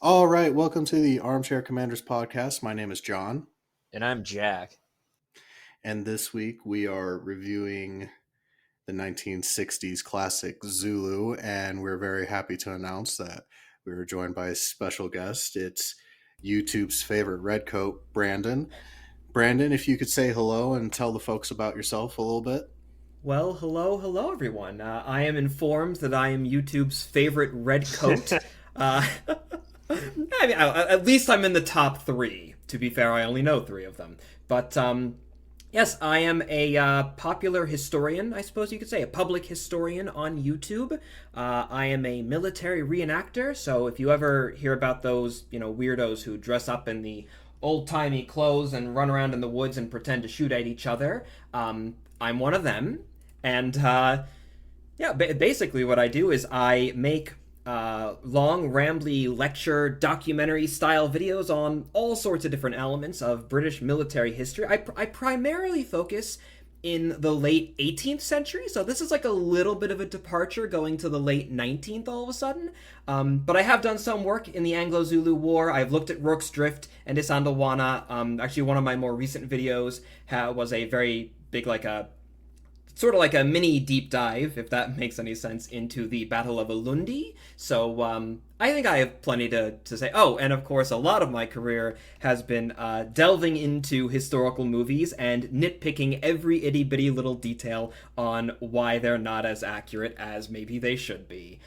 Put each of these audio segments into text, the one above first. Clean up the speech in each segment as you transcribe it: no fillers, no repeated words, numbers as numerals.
All right, welcome to the Armchair Commanders podcast. My name is John, And I'm Jack. and this week we are reviewing the 1960s classic Zulu, and we're very happy to announce that we were joined by a special guest. It's YouTube's favorite redcoat, Brandon. Brandon, if you could say hello and tell the folks about yourself a little bit. Well, hello, everyone. I am informed that I am YouTube's favorite red coat. I mean, at least I'm in the top three. To be fair, I only know three of them. But yes, I am a popular historian, I suppose you could say, a public historian on YouTube. I am a military reenactor, so if you ever hear about those, weirdos who dress up in the old-timey clothes and run around in the woods and pretend to shoot at each other, I'm one of them. And yeah, basically what I do is I make long, rambly lecture, documentary style videos on all sorts of different elements of British military history. I primarily focus in the late 18th century, so this is like a little bit of a departure going to the late 19th all of a sudden. But I have done some work in the Anglo-Zulu War. I've looked at Rorke's Drift and Isandlwana. Actually, one of my more recent videos was a very big, like a sort of like a mini deep dive, if that makes any sense, into the Battle of Ulundi. So I think I have plenty to say. Oh, and of course, a lot of my career has been delving into historical movies and nitpicking every itty bitty little detail on why they're not as accurate as maybe they should be.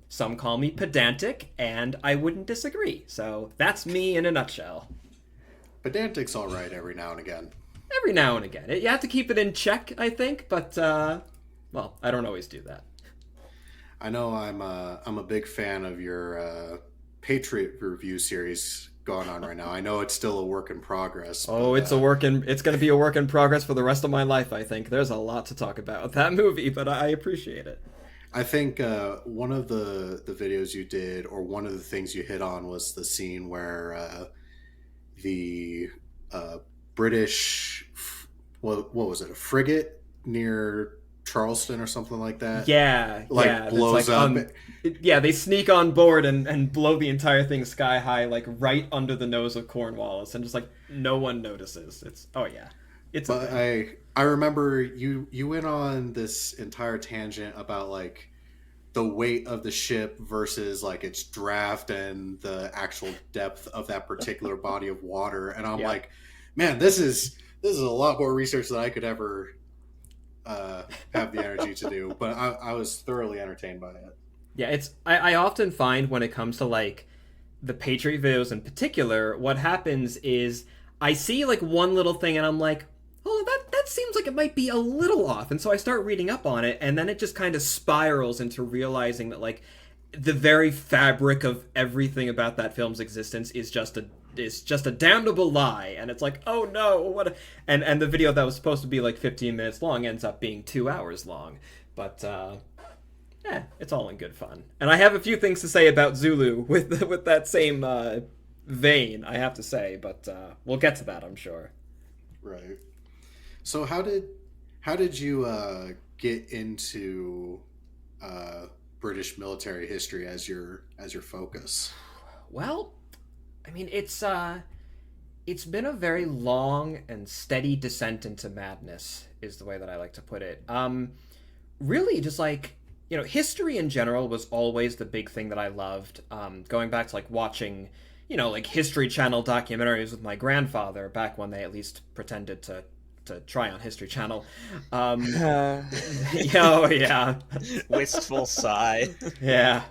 Some call me pedantic, and I wouldn't disagree. So that's me in a nutshell. Pedantic's all right every now and again. Every now and again. You have to keep it in check, I think, but, well, I don't always do that. I know I'm a big fan of your Patriot review series going on right now. I know it's still a work in progress. Oh, but, it's going to be a work in progress for the rest of my life, I think. There's a lot to talk about with that movie, but I appreciate it. I think one of the videos you did, or one of the things you hit on, was the scene where the British, what was it, a frigate near Charleston or something like that? Yeah, like yeah. blows up. Yeah, they sneak on board and blow the entire thing sky high, like right under the nose of Cornwallis, and just like no one notices. Oh yeah, But I remember you went on this entire tangent about like the weight of the ship versus like its draft and the actual depth of that particular body of water, and I'm like, man, this is a lot more research than I could ever have the energy to do. But I was thoroughly entertained by it. Yeah, I often find when it comes to like the Patriot videos in particular, what happens is I see like one little thing and I'm like, oh, that seems like it might be a little off. And so I start reading up on it, and then it just kind of spirals into realizing that like the very fabric of everything about that film's existence is just a damnable lie. And it's like, oh no, and the video that was supposed to be like 15 minutes long ends up being 2 hours long. But it's all in good fun. And I have a few things to say about Zulu with that same vein, I have to say, but we'll get to that, I'm sure. Right. So how did you get into British military history as your focus? Well, I mean, it's been a very long and steady descent into madness, is the way that I like to put it. Really, just like, history in general was always the big thing that I loved. Going back to like watching, like History Channel documentaries with my grandfather back when they at least pretended to try on History Channel. Oh yeah, Wistful sigh. yeah,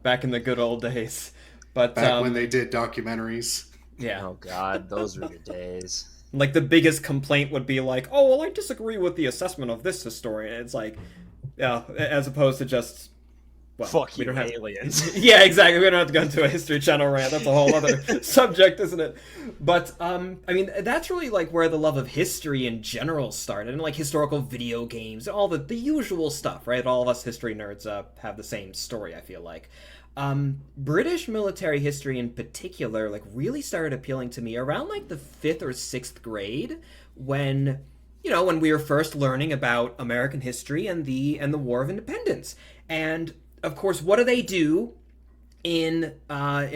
back in the good old days. But Back when they did documentaries. yeah, Oh god, those were your days. like the biggest complaint would be like, oh well, I disagree with the assessment of this historian. It's like, yeah, as opposed to just, well, Fuck we you, don't have aliens. yeah, exactly. We don't have to go into a History Channel rant. That's a whole other subject, isn't it? But I mean, that's really like where the love of history in general started, and like historical video games, all the usual stuff, right? All of us history nerds have the same story, I feel like. British military history in particular, like, really started appealing to me around like the 5th or 6th grade, when when we were first learning about American history and the War of Independence. And of course, what do? in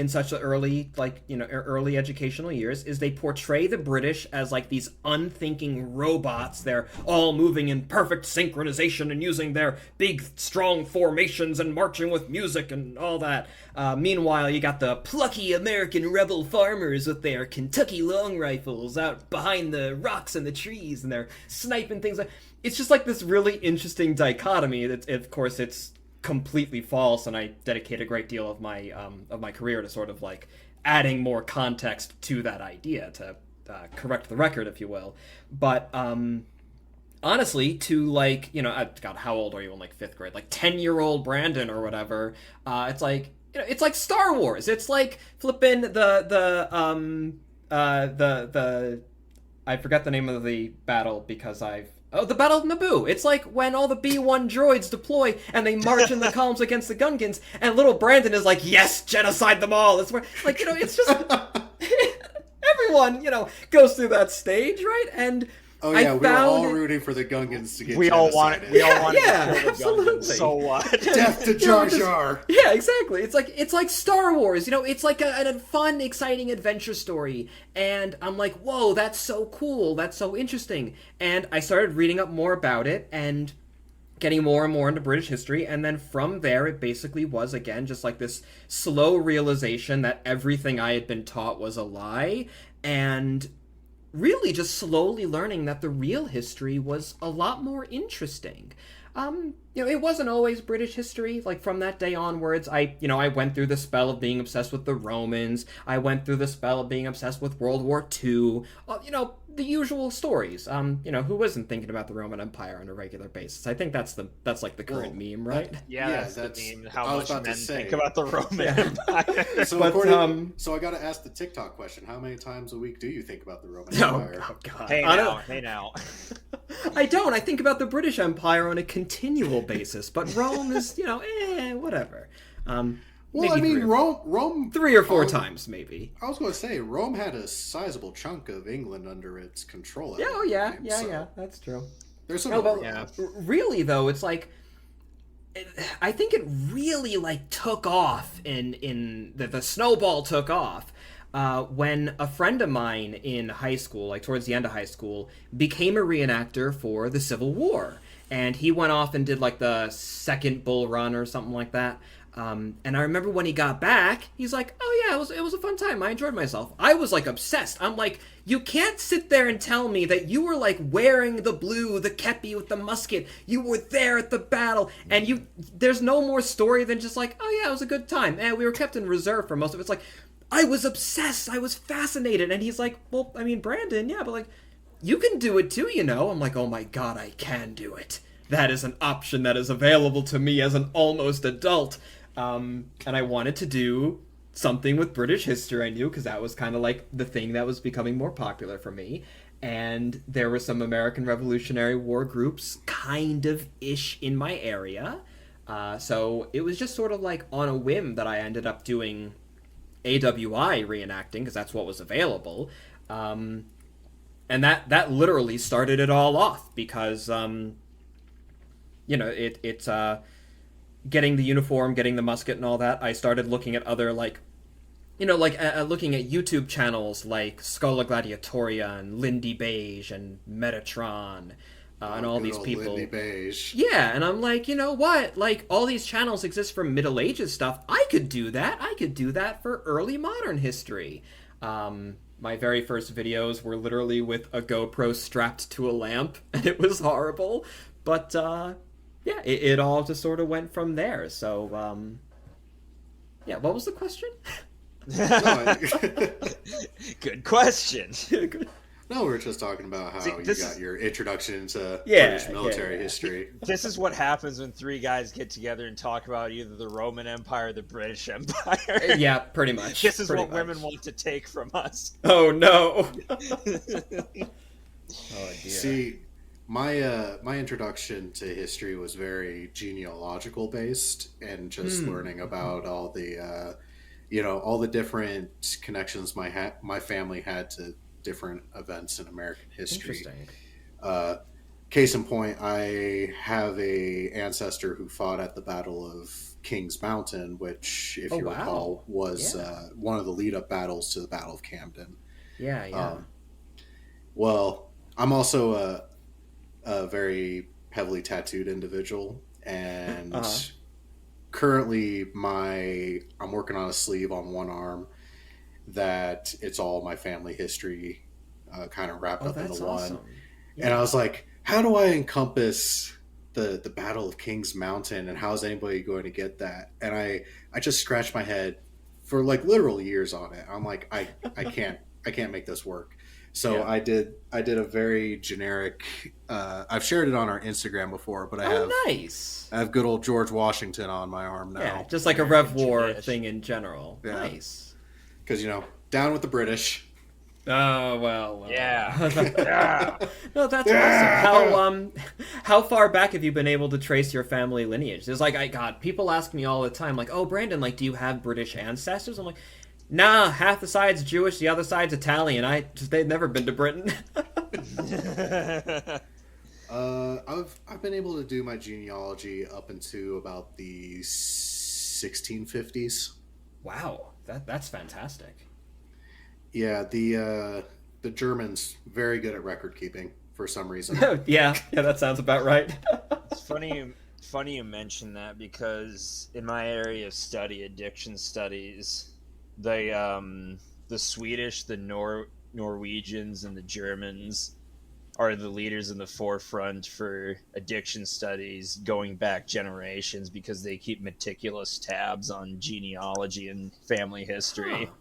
such early, like, early educational years, is they portray the British as like these unthinking robots. They're all moving in perfect synchronization and using their big strong formations and marching with music and all that. Meanwhile, you got the plucky American rebel farmers with their Kentucky long rifles out behind the rocks and the trees, and they're sniping things. It's just like this really interesting dichotomy. That, of course, it's completely false, and I dedicate a great deal of my career to sort of like adding more context to that idea to correct the record, if you will. But honestly, to like, God, how old are you in like fifth grade? Like 10-year-old Brandon or whatever. It's like, it's like Star Wars. It's like flipping the I forget the name of the battle because the Battle of Naboo. It's like when all the B-1 droids deploy and they march in the columns against the Gungans, and little Brandon is like, yes, genocide them all. It's where, like, it's just everyone, goes through that stage, right? And oh yeah, we were all rooting for the Gungans to get we all want genocided. we all want Yeah, to kill the absolutely. Gungans. So what? Death to Jar Jar. Yeah, exactly. It's like Star Wars. It's like a fun, exciting adventure story. And I'm like, whoa, that's so cool. That's so interesting. And I started reading up more about it and getting more and more into British history. And then from there, it basically was, again, just like this slow realization that everything I had been taught was a lie. And really just slowly learning that the real history was a lot more interesting. It wasn't always British history. Like, from that day onwards, I went through the spell of being obsessed with the Romans. I went through the spell of being obsessed with World War II. The usual stories. Who isn't thinking about the Roman Empire on a regular basis? I think that's like the current meme, right? That's the meme. How much men think about the Roman Empire. So I got to ask the TikTok question: how many times a week do you think about the Roman Empire? Oh God! Hey now. I don't. I think about the British Empire on a continual basis, but Rome is, whatever. Well, I mean, Rome 3 or 4 times, maybe. I was going to say, Rome had a sizable chunk of England under its control. Yeah, that's true. There's some really, though, it's like, I think it really, like, took off the snowball took off when a friend of mine in high school, like towards the end of high school, became a reenactor for the Civil War. And he went off and did, like, the second Bull Run or something like that. And I remember when he got back, he's like, oh yeah, it was a fun time. I enjoyed myself. I was like obsessed. I'm like, you can't sit there and tell me that you were like wearing the blue, the kepi with the musket. You were there at the battle, and there's no more story than just like, oh yeah, it was a good time. And we were kept in reserve for most of it. It's like, I was obsessed. I was fascinated. And he's like, well, I mean, Brandon, yeah, but like, you can do it too, I'm like, oh my God, I can do it. That is an option that is available to me as an almost adult. And I wanted to do something with British history, I knew, because that was kind of like the thing that was becoming more popular for me. And there were some American Revolutionary War groups kind of ish in my area. So it was just sort of like on a whim that I ended up doing AWI reenacting, because that's what was available. And that literally started it all off, because, it's getting the uniform, getting the musket and all that. I started looking at other, like, looking at YouTube channels like Schola Gladiatoria and Lindy Beige and Metatron and all these people. Lindy Beige. Yeah, and I'm like, you know what? Like, all these channels exist for Middle Ages stuff. I could do that. I could do that for early modern history. My very first videos were literally with a GoPro strapped to a lamp, and it was horrible. But, yeah, it all just sort of went from there. So, yeah, what was the question? Good question. No, we were just talking about how you got your introduction into British military history. This is what happens when 3 guys get together and talk about either the Roman Empire or the British Empire. Yeah, pretty much. This is what women want to take from us. Oh, no. Oh, dear. See, my introduction to history was very genealogical based, and just learning about all the all the different connections my family had to different events in American history. Interesting. case in point, I have a ancestor who fought at the Battle of Kings Mountain, which, if Oh, you wow. recall, was Yeah. one of the lead-up battles to the Battle of Camden. Yeah, yeah. Um, well, I'm also a very heavily tattooed individual, and Uh-huh. currently I'm working on a sleeve on one arm that it's all my family history kind of wrapped Oh, up into that's one. awesome. And I Yeah. was like, how do I encompass the Battle of Kings Mountain, and how is anybody going to get that? And I just scratched my head for like literal years on it. I'm like, I can't make this work. So Yeah. I did a very generic. I've shared it on our Instagram before, but Oh, nice. I have good old George Washington on my arm Yeah, now. just like a Rev American War tradition. thing in general. Yeah, Nice. because down with the British. Oh, well. Yeah. Yeah. No, that's Yeah. awesome. How far back have you been able to trace your family lineage? There's like, God, people ask me all the time, like, oh, Brandon, like, do you have British ancestors? I'm like, nah, half the side's Jewish, the other side's Italian. They've never been to Britain. I've been able to do my genealogy up into about the 1650s. Wow, that's fantastic. Yeah, the Germans very good at record keeping for some reason. Yeah, that sounds about right. It's funny you mention that, because in my area of study, addiction studies, the Swedish, the Norwegians, and the Germans are the leaders in the forefront for addiction studies going back generations, because they keep meticulous tabs on genealogy and family history. Huh.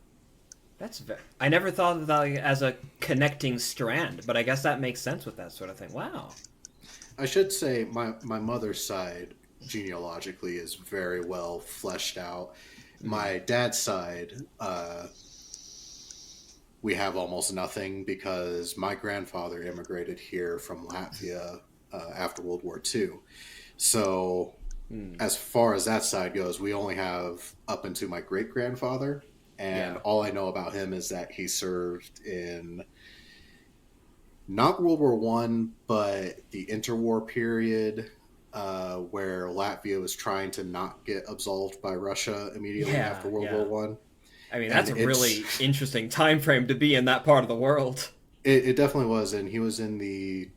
I never thought of that as a connecting strand, but I guess that makes sense with that sort of thing. Wow. I should say my mother's side genealogically is very well fleshed out. My dad's side, we have almost nothing, because my grandfather immigrated here from Latvia after World War II. So as far as that side goes, we only have up into my great grandfather, and Yeah. all I know about him is that he served in not World War One, but the interwar period, where Latvia was trying to not get absolved by Russia immediately Yeah, after World yeah. War One. I mean, And that's a really interesting time frame to be in that part of the world. It definitely was, and he was in the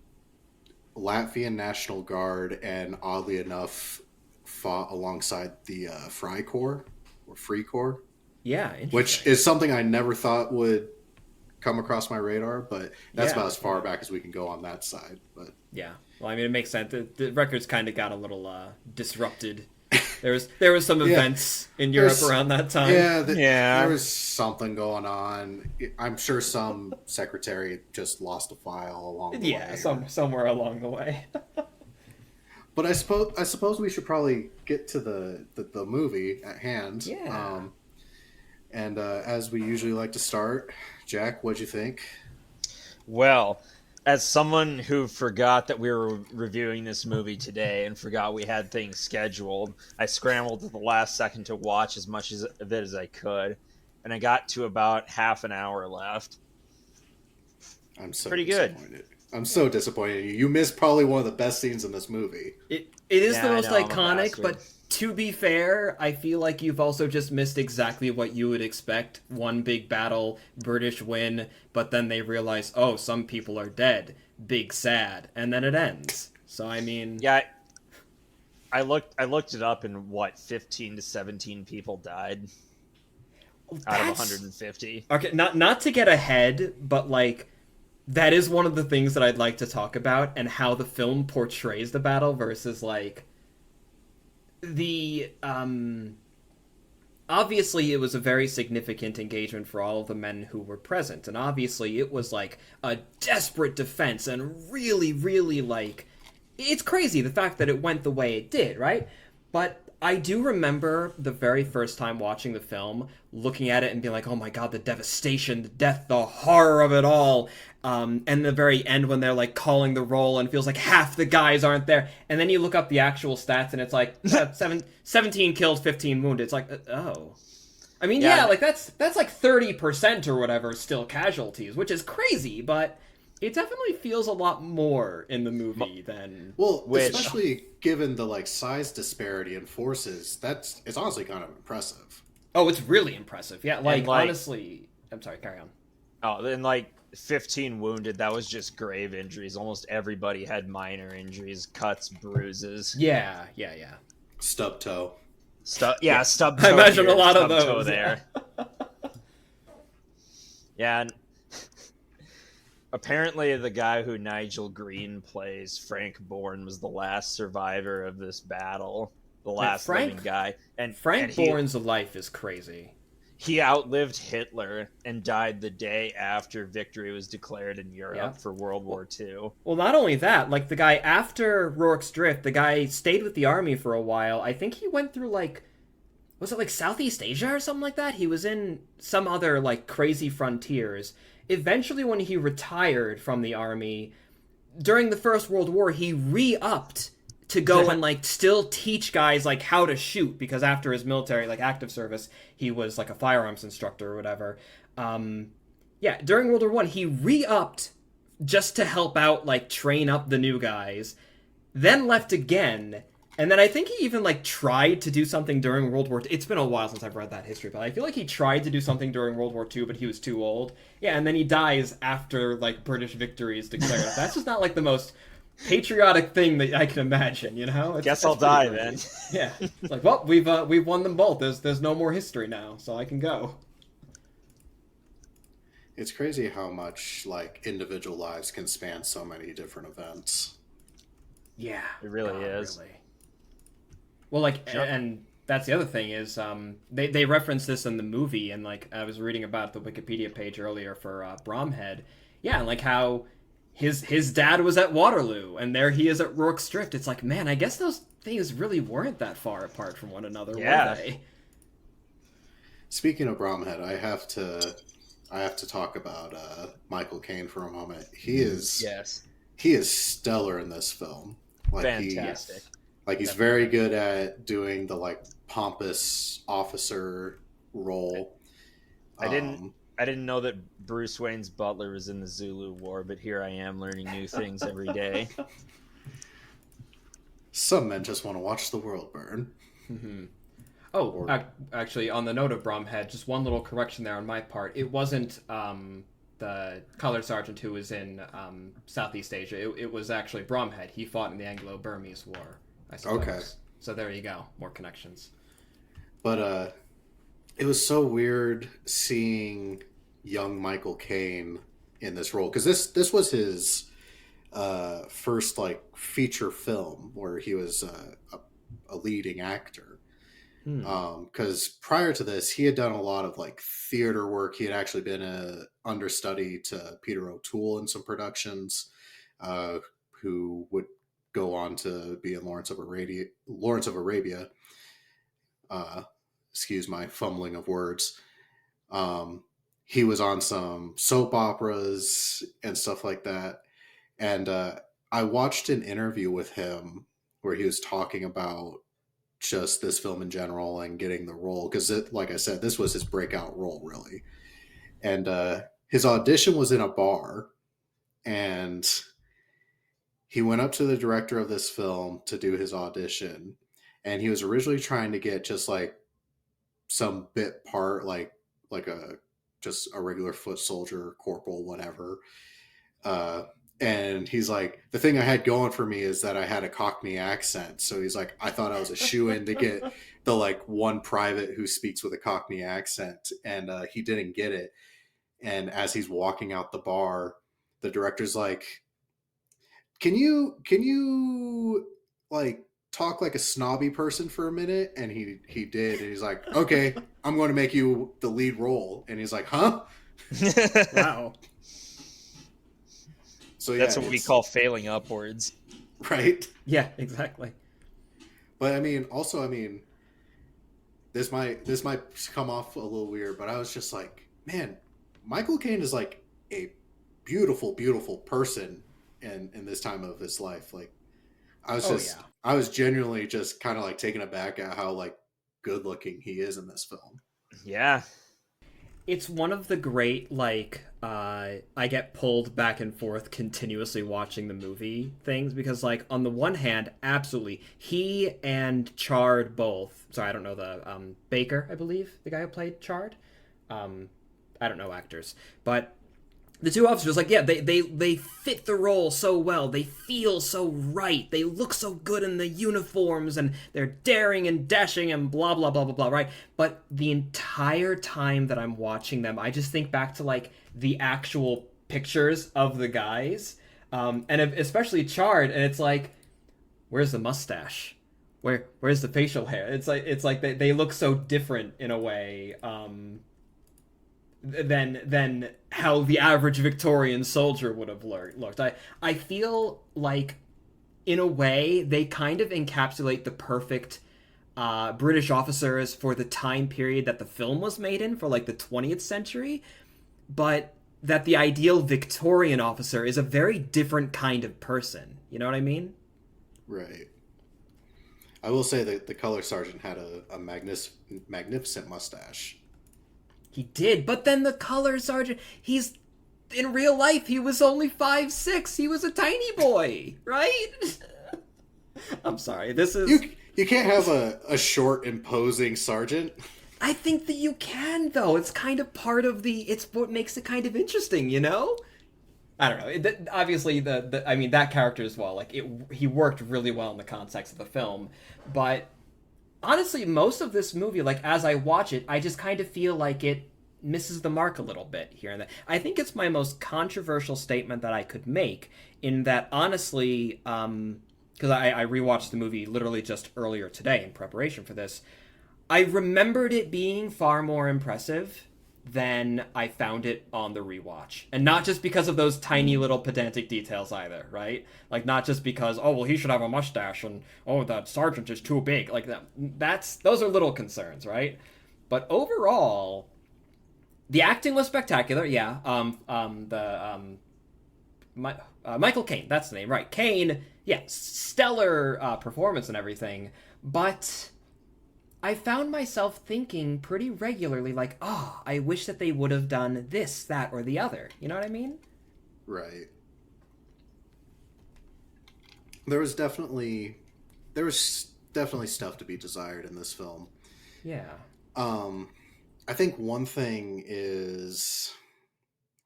Latvian National Guard, and oddly enough, fought alongside the Freikorps or Free Corps, Yeah, interesting. which is something I never thought would come across my radar. But that's Yeah. about as far back as we can go on that side. But Yeah. Well, I mean, it makes sense. The records kind of got a little disrupted. There was some events in Europe There's- around that time. yeah, Yeah. there was something going on. I'm sure some secretary just lost a file along the Yeah, way. somewhere along the way. But I suppose we should probably get to the movie at hand. Yeah. And as we usually like to start, Jack, what'd you think? Well, as someone who forgot that we were reviewing this movie today and forgot we had things scheduled, I scrambled at the last second to watch as much of it as I could, and I got to about half an hour left. I'm so Pretty good. disappointed. I'm so disappointed in you. You missed probably one of the best scenes in this movie. It is Yeah, the I most know, I'm a iconic, bastard. but to be fair, I feel like you've also just missed exactly what you would expect. One big battle, British win, but then they realize, oh, some people are dead. Big sad. And then it ends. So, I mean... Yeah, I looked it up, and 15 to 17 people died out of that's- 150. Okay, not to get ahead, but, like, that is one of the things that I'd like to talk about, and how the film portrays the battle versus, like... Obviously, it was a very significant engagement for all of the men who were present, and obviously it was, like, a desperate defense, and really, really, like... It's crazy, the fact that it went the way it did, right? But I do remember the very first time watching the film, looking at it and being like, oh my god, the devastation, the death, the horror of it all. And the very end when they're like calling the roll and it feels like half the guys aren't there. And then you look up the actual stats and it's like 17 killed, 15 wounded. It's like, oh. I mean, Yeah. yeah, like that's like 30% or whatever still casualties, which is crazy, but It definitely feels a lot more in the movie than. Well, Which especially given the like size disparity in forces, it's honestly kind of impressive. Oh, it's really impressive. Yeah, and like like honestly, I'm sorry, carry on. then like 15 wounded. That was just grave injuries. Almost everybody had minor injuries, cuts, bruises. Yeah, yeah, yeah. Stub toe. Yeah, stub I toe imagine here, a lot of stub toe those. Yeah. there. Yeah, and apparently the guy who Nigel Green plays, Frank Bourne, was the last survivor of this battle, the Man, last living guy, and Frank Bourne's life is crazy. he outlived Hitler and died the day after victory was declared in Europe Yeah. for World War II. Well, not only that, like the guy after Rourke's Drift, the guy stayed with the army for a while. I think he went through like, was it like Southeast Asia or something like that? He was in some other like crazy frontiers. Eventually, when he retired from the army during the First World War, he re-upped to go and like still teach guys like how to shoot, because after his military like active service, he was like a firearms instructor or whatever. Yeah, during World War One, he re-upped just to help out, like train up the new guys, then left again. And then I think he even like tried to do something during World War II. It's been a while since I've read that history, but I feel like he tried to do something during World War II, but he was too old. Yeah, and then he dies after like British victory is declared. That's just not like the most patriotic thing that I can imagine, you know? Guess I'll die then. Yeah, it's like, well, we've won them both. There's no more history now, so I can go. It's crazy how much like individual lives can span so many different events. Yeah, It really is. Really. Well, like, and that's the other thing is, they reference this in the movie, and like I was reading about the Wikipedia page earlier for Bromhead. Yeah, and like how his dad was at Waterloo, and there he is at Rourke's Drift. It's like, man, I guess those things really weren't that far apart from one another, were they? Speaking of Bromhead, I have to talk about Michael Caine for a moment. He is stellar in this film. Like Fantastic. He's very good at doing the like pompous officer role. I didn't know that Bruce Wayne's butler was in the Zulu War, but here I am learning new things every day. Some men just want to watch the world burn. Mm-hmm. Oh, actually, on the note of Bromhead, just one little correction there on my part. It wasn't the colored sergeant who was in Southeast Asia. It was actually Bromhead. He fought in the Anglo-Burmese War, I suppose. Okay. So there you go. More connections. But it was so weird seeing young Michael Caine in this role, because this was his first like feature film where he was a leading actor. Because prior to this, he had done a lot of like theater work. He had actually been a understudy to Peter O'Toole in some productions, who would go on to be in Lawrence of Arabia. Excuse my fumbling of words. He was on some soap operas and stuff like that. And I watched an interview with him where he was talking about just this film in general and getting the role, because like I said, this was his breakout role really. And his audition was in a bar, and he went up to the director of this film to do his audition, and he was originally trying to get just like some bit part, like just a regular foot soldier, corporal, whatever. And he's like, the thing I had going for me is that I had a Cockney accent. So he's like, I thought I was a shoo-in to get the like one private who speaks with a Cockney accent. And he didn't get it. And as he's walking out the bar, the director's like, can you like talk like a snobby person for a minute? And he did. And he's like, okay, I'm going to make you the lead role. And he's like, huh? Wow. So yeah, that's what we call failing upwards. Right? Yeah, exactly. But I mean, this might come off a little weird, but I was just like, man, Michael Caine is like a beautiful, beautiful person in this time of his life. Like, I was genuinely just kind of like taken aback at how like good looking he is in this film. Yeah. It's one of the great like I get pulled back and forth continuously watching the movie things because, like, on the one hand, absolutely, he and Chard both. Sorry, I don't know the Baker, I believe, the guy who played Chard. I don't know actors, but the two officers, like, yeah, they fit the role so well. They feel so right. They look so good in the uniforms, and they're daring and dashing and blah, blah, blah, blah, blah, right? But the entire time that I'm watching them, I just think back to, like, the actual pictures of the guys, and especially Chard, and it's like, where's the mustache? Where's the facial hair? It's like they look so different in a way, than how the average Victorian soldier would have looked. I feel like, in a way, they kind of encapsulate the perfect British officers for the time period that the film was made in, for like the 20th century, but that the ideal Victorian officer is a very different kind of person. You know what I mean? Right. I will say that the color sergeant had a magnificent mustache. He did, but then the color sergeant, in real life, he was only 5'6". He was a tiny boy, right? I'm sorry, this is... You can't have a short, imposing sergeant. I think that you can, though. It's kind of part of it's what makes it kind of interesting, you know? I don't know. Obviously, I mean, that character as well, like, he worked really well in the context of the film, but... honestly, most of this movie, like, as I watch it, I just kind of feel like it misses the mark a little bit here and there. I think it's my most controversial statement that I could make, in that, honestly, because I rewatched the movie literally just earlier today in preparation for this, I remembered it being far more impressive than I found it on the rewatch. And not just because of those tiny little pedantic details either, right? Like, not just because, oh, well, he should have a mustache, and, oh, that sergeant is too big. Like, those are little concerns, right? But overall, the acting was spectacular, yeah. Michael Caine, that's the name, right. Caine, yeah, stellar performance and everything, but... I found myself thinking pretty regularly, like, oh, I wish that they would have done this, that, or the other. You know what I mean? Right. There was definitely stuff to be desired in this film. Yeah. I think one thing is,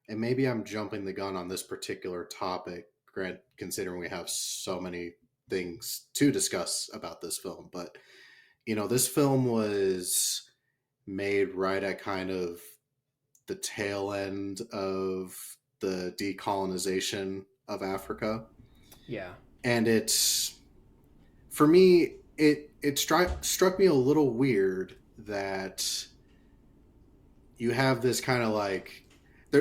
and maybe I'm jumping the gun on this particular topic, considering we have so many things to discuss about this film, but you know, this film was made right at kind of the tail end of the decolonization of Africa. Yeah. And for me, it struck me a little weird that you have this kind of like,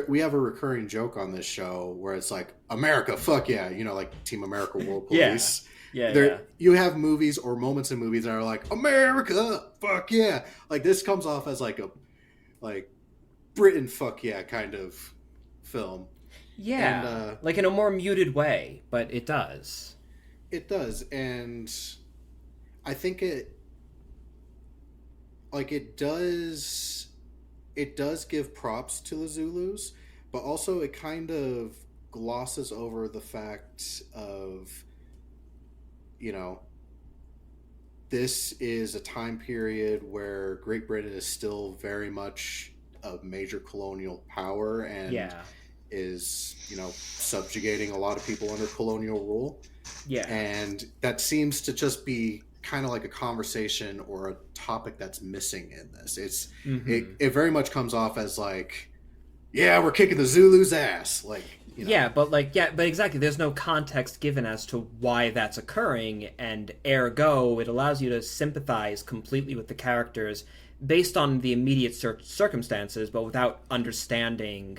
we have a recurring joke on this show where it's like, America, fuck yeah, you know, like Team America World Police. Yeah. You have movies or moments in movies that are like, America, fuck yeah. Like, this comes off as like Britain, fuck yeah kind of film. Yeah, and, like in a more muted way, but it does. It does, and I think it does give props to the Zulus, but also it kind of glosses over the fact of, you know, this is a time period where Great Britain is still very much a major colonial power and is, you know, subjugating a lot of people under colonial rule. Yeah. And that seems to just be kind of like a conversation or a topic that's missing in this. It very much comes off as like, yeah, we're kicking the Zulus' ass. Like, you know. But exactly. There's no context given as to why that's occurring, and ergo, it allows you to sympathize completely with the characters based on the immediate circumstances, but without understanding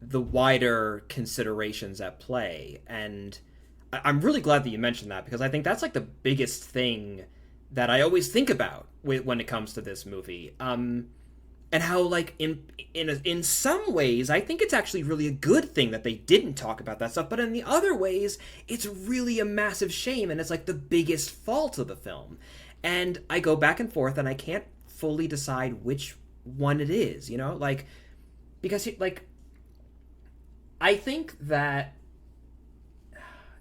the wider considerations at play. And I'm really glad that you mentioned that, because I think that's like the biggest thing that I always think about when it comes to this movie. And how, like, in some ways, I think it's actually really a good thing that they didn't talk about that stuff, but in the other ways, it's really a massive shame, and it's, like, the biggest fault of the film. And I go back and forth, and I can't fully decide which one it is, you know? Like, because, like, I think that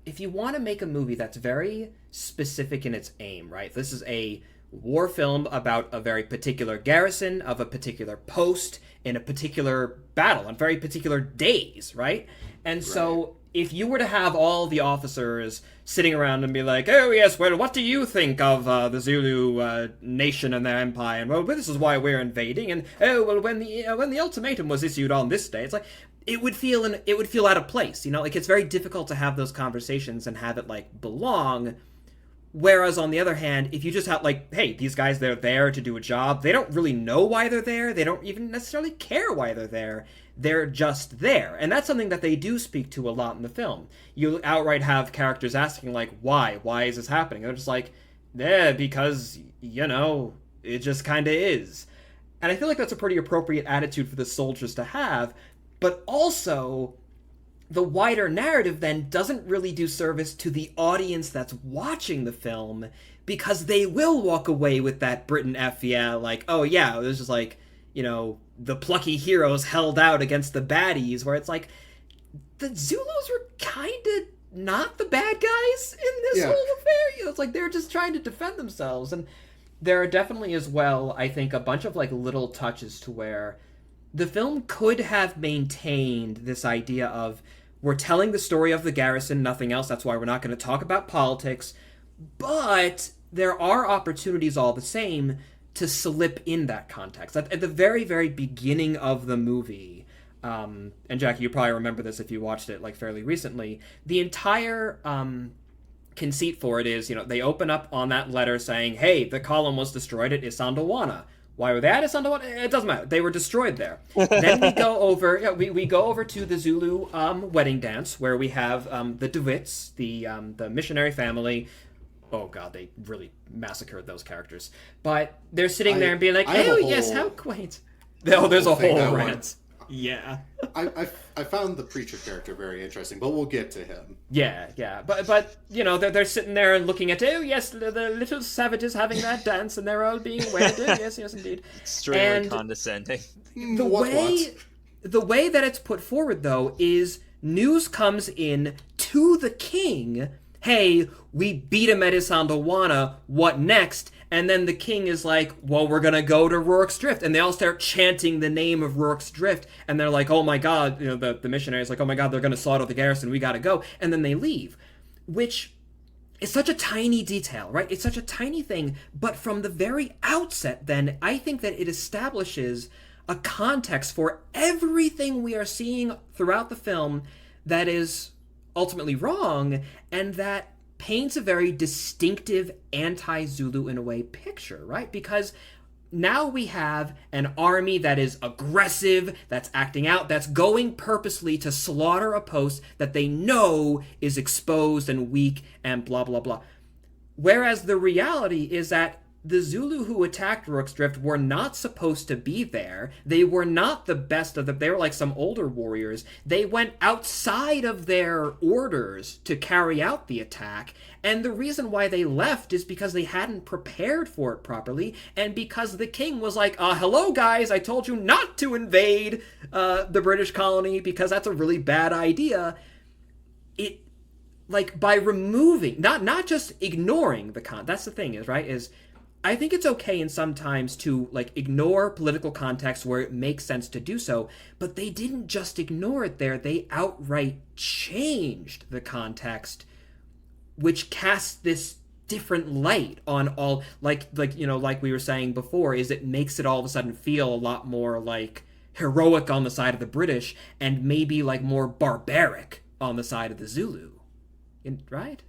if you want to make a movie that's very specific in its aim, right? This is a war film about a very particular garrison of a particular post in a particular battle on very particular days, right? And so if you were to have all the officers sitting around and be like, oh yes, well, what do you think of the Zulu nation and their empire? And well, this is why we're invading. And oh well, when the ultimatum was issued on this day, it's like it would feel out of place, you know. Like it's very difficult to have those conversations and have it like belong. Whereas on the other hand, if you just have like, hey, these guys, they're there to do a job. They don't really know why they're there. They don't even necessarily care why they're there. They're just there. And that's something that they do speak to a lot in the film. You outright have characters asking like, why? Why is this happening? And they're just like, yeah, because, you know, it just kind of is. And I feel like that's a pretty appropriate attitude for the soldiers to have. But also, the wider narrative then doesn't really do service to the audience that's watching the film, because they will walk away with that Britain F, yeah, like, oh yeah, it was just like, you know, the plucky heroes held out against the baddies, where it's like, the Zulus were kind of not the bad guys in this whole affair. You know, it's like they're just trying to defend themselves. And there are definitely as well, I think, a bunch of like little touches to where the film could have maintained this idea of, we're telling the story of the garrison, nothing else. That's why we're not going to talk about politics. But there are opportunities all the same to slip in that context. At the very, very beginning of the movie, and Jackie, you probably remember this if you watched it like fairly recently, the entire conceit for it is, you know, they open up on that letter saying, hey, the column was destroyed at Isandlwana. Why were they at Isandlwana? It doesn't matter. They were destroyed there. Then we go over. We go over to the Zulu wedding dance, where we have the DeWitts, the missionary family. Oh god, they really massacred those characters. But they're sitting there and being like, "Oh yes, how quaint." Oh, there's a whole rant. Yeah. I found the preacher character very interesting, but we'll get to him. Yeah. But you know, they're sitting there and looking at, oh yes, the little savages having that dance, and they're all being wedded. Yes, indeed. Extremely condescending. The way that it's put forward, though, is news comes in to the king. Hey, we beat him at Isandlwana. What next? And then the king is like, well, we're going to go to Rourke's Drift. And they all start chanting the name of Rourke's Drift. And they're like, oh my god, you know, the missionary's like, oh my god, they're going to slaughter the garrison. We got to go. And then they leave. Which is such a tiny detail, right? It's such a tiny thing. But from the very outset, then, I think that it establishes a context for everything we are seeing throughout the film that is ultimately wrong, and that paints a very distinctive anti-Zulu in a way picture, right? Because now we have an army that is aggressive, that's acting out, that's going purposely to slaughter a post that they know is exposed and weak and blah blah blah. Whereas the reality is that the Zulu who attacked Rourke's Drift were not supposed to be there. They were not the best of them. They were like some older warriors. They went outside of their orders to carry out the attack. And the reason why they left is because they hadn't prepared for it properly. And because the king was like, hello guys, I told you not to invade the British colony because that's a really bad idea. It, like, by removing, not just ignoring the that's the thing is, right, is I think it's okay in sometimes to like ignore political context where it makes sense to do so, but they didn't just ignore it there. They outright changed the context, which casts this different light on all, like you know, like we were saying before, is it makes it all of a sudden feel a lot more like heroic on the side of the British and maybe like more barbaric on the side of the Zulu. Right?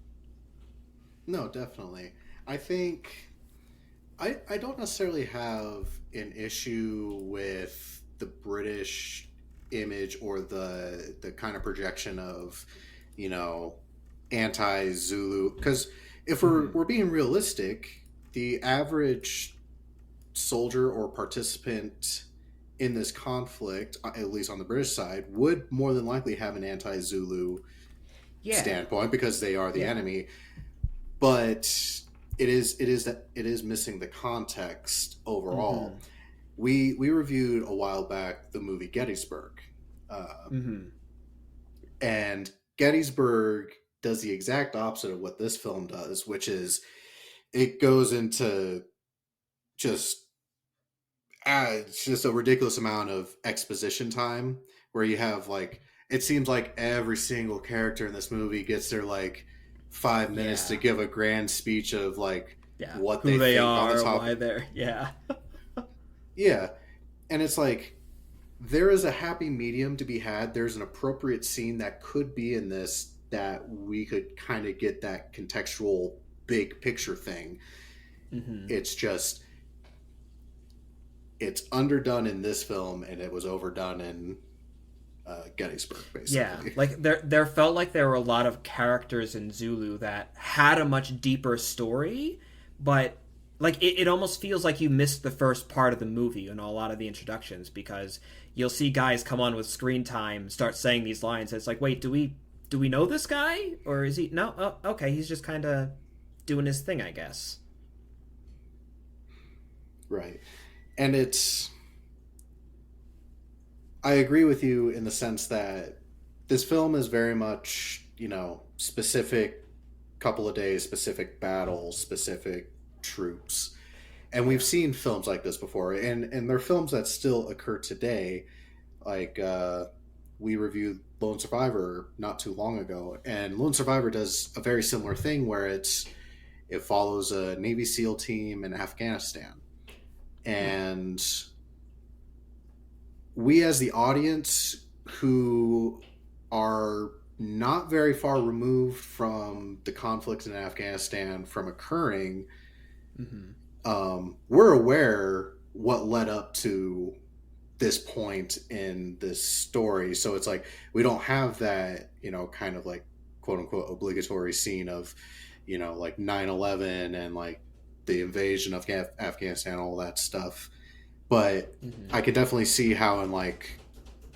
No, definitely. I think I don't necessarily have an issue with the British image or the kind of projection of, you know, anti-Zulu, because if we're being realistic, the average soldier or participant in this conflict, at least on the British side, would more than likely have an anti-Zulu standpoint because they are the enemy. But it is missing the context overall. We reviewed a while back the movie Gettysburg, And Gettysburg does the exact opposite of what this film does, which is it goes into just it's just a ridiculous amount of exposition time where you have like it seems like every single character in this movie gets their like 5 minutes to Yeah. give a grand speech of like Yeah. what Who they they think on the are, top. why they're. Yeah. Yeah, and it's like there is a happy medium to be had. There's an appropriate scene that could be in this that we could kind of get that contextual big picture thing. Mm-hmm. It's just it's underdone in this film and it was overdone in Gettysburg, basically. Yeah, like there felt like there were a lot of characters in Zulu that had a much deeper story, but like it almost feels like you missed the first part of the movie and a lot of the introductions because you'll see guys come on with screen time start saying these lines. And it's like, wait, do we know this guy or is he? No, oh, okay, he's just kind of doing his thing, I guess. Right, and I agree with you in the sense that this film is very much, specific couple of days, specific battles, specific troops. And we've seen films like this before, and they're films that still occur today. Like we reviewed Lone Survivor not too long ago, and Lone Survivor does a very similar thing where it follows a Navy SEAL team in Afghanistan. And we as the audience who are not very far removed from the conflict in Afghanistan from occurring, we're aware what led up to this point in this story. So it's like we don't have that, kind of like quote unquote obligatory scene of, like 9/11 and like the invasion of Afghanistan, all that stuff. But I could definitely see how in like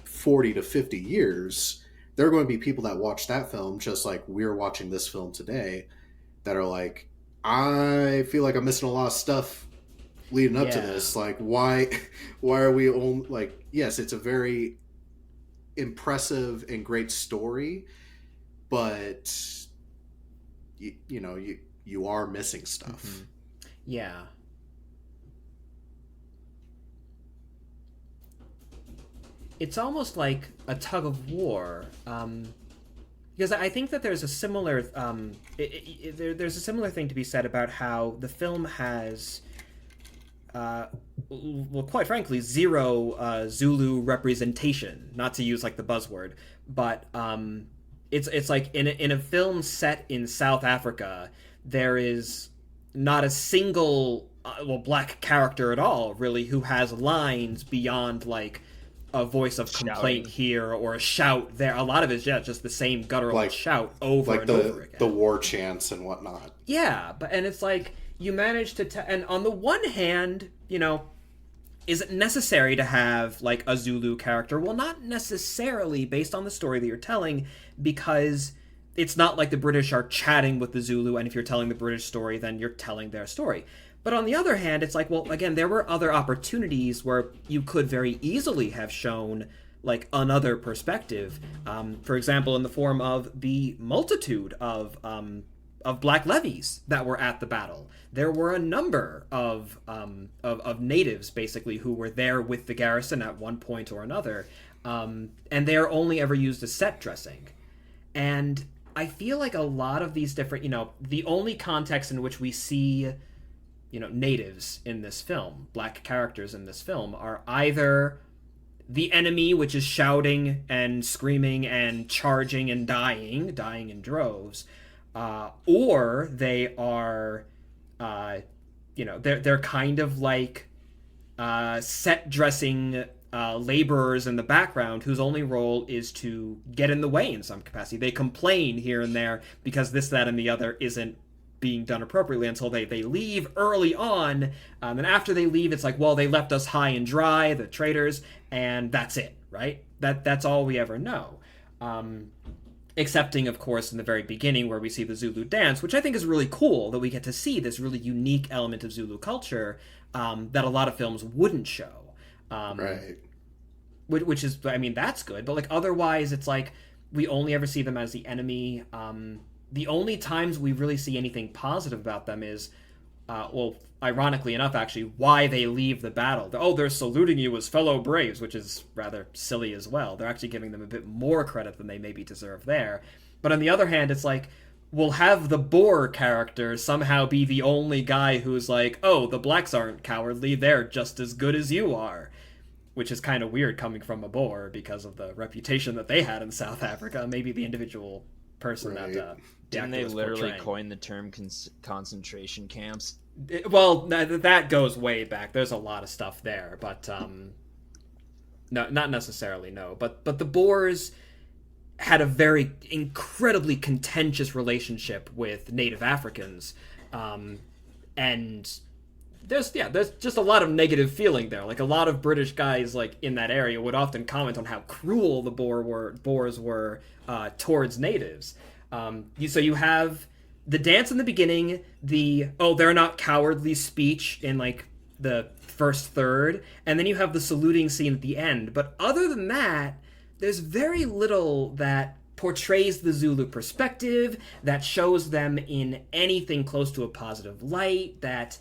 40 to 50 years, there are going to be people that watch that film just like we're watching this film today that are like, I feel like I'm missing a lot of stuff leading up to this. Like, why are we only like, yes, it's a very impressive and great story, but you are missing stuff. Mm-hmm. Yeah. It's almost like a tug of war, because I think that there's a similar there's a similar thing to be said about how the film has, well, quite frankly, zero Zulu representation. Not to use like the buzzword, but it's like in a film set in South Africa, there is not a single black character at all, really, who has lines beyond like a voice of complaint here or a shout there. A lot of it's just the same guttural shout over and over again. The war chants and whatnot. Yeah, and it's like you manage to and on the one hand, is it necessary to have like a Zulu character? Well, not necessarily based on the story that you're telling, because it's not like the British are chatting with the Zulu, and if you're telling the British story, then you're telling their story. But on the other hand, it's like, well, again, there were other opportunities where you could very easily have shown like another perspective. For example, in the form of the multitude of black levies that were at the battle. There were a number of natives, basically, who were there with the garrison at one point or another, and they are only ever used as set dressing. And I feel like a lot of these different, the only context in which we see, natives in this film, black characters in this film, are either the enemy, which is shouting and screaming and charging and dying in droves, or they are, they're kind of like set dressing laborers in the background whose only role is to get in the way in some capacity. They complain here and there because this, that, and the other isn't being done appropriately until they leave early on. And after they leave, it's like, well, they left us high and dry, the traitors, and that's it, right? That's all we ever know. Excepting, of course, in the very beginning where we see the Zulu dance, which I think is really cool that we get to see this really unique element of Zulu culture that a lot of films wouldn't show. Right. Which is, I mean, that's good. But like otherwise, it's like we only ever see them as the enemy. The only times we really see anything positive about them is, well, ironically enough, actually, why they leave the battle. Oh, they're saluting you as fellow braves, which is rather silly as well. They're actually giving them a bit more credit than they maybe deserve there. But on the other hand, it's like, we'll have the Boer character somehow be the only guy who's like, oh, the blacks aren't cowardly, they're just as good as you are. Which is kind of weird coming from a Boer because of the reputation that they had in South Africa. Maybe the individual person Right. that Didn't they was literally portraying. coin the term concentration camps? Well, that goes way back. There's a lot of stuff there, but no, not necessarily. No, but the Boers had a very incredibly contentious relationship with Native Africans, and there's just a lot of negative feeling there. Like a lot of British guys like in that area would often comment on how cruel the Boers were towards natives. So you have the dance in the beginning, the they're not cowardly speech in like the first third, and then you have the saluting scene at the end. But other than that, there's very little that portrays the Zulu perspective, that shows them in anything close to a positive light, that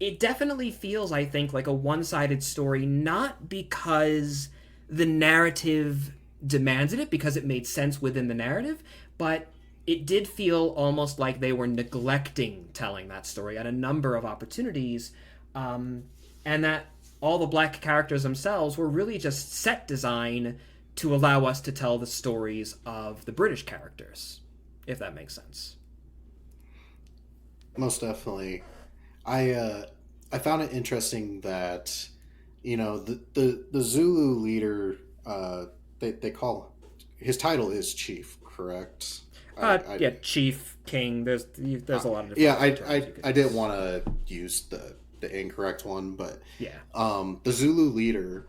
it definitely feels, I think, like a one-sided story, not because the narrative demanded it, because it made sense within the narrative, but it did feel almost like they were neglecting telling that story at a number of opportunities, and that all the black characters themselves were really just set design to allow us to tell the stories of the British characters, if that makes sense. Most definitely. I found it interesting that, you know, the Zulu leader, they call his title is chief, correct? Yeah, chief, king. There's a lot of different. Yeah, terms I didn't want to use the incorrect one, but yeah. The Zulu leader,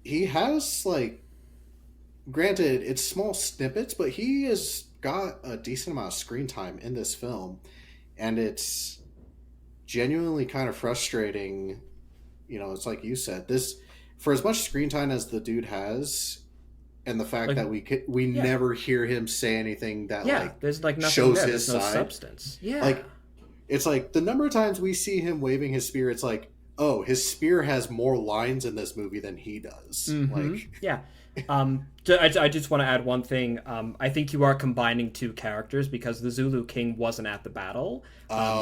he has, like, granted it's small snippets, but he has got a decent amount of screen time in this film, and it's genuinely kind of frustrating. You know, it's like you said, this, for as much screen time as the dude has, and the fact Like, that we yeah. never hear him say anything that There's like nothing shows there. his There's no side. substance. Yeah. Like, it's like the number of times we see him waving his spear, it's like, oh, his spear has more lines in this movie than he does. Mhm. Like, Yeah. I just want to add one thing. I think you are combining two characters because the Zulu King wasn't at the battle.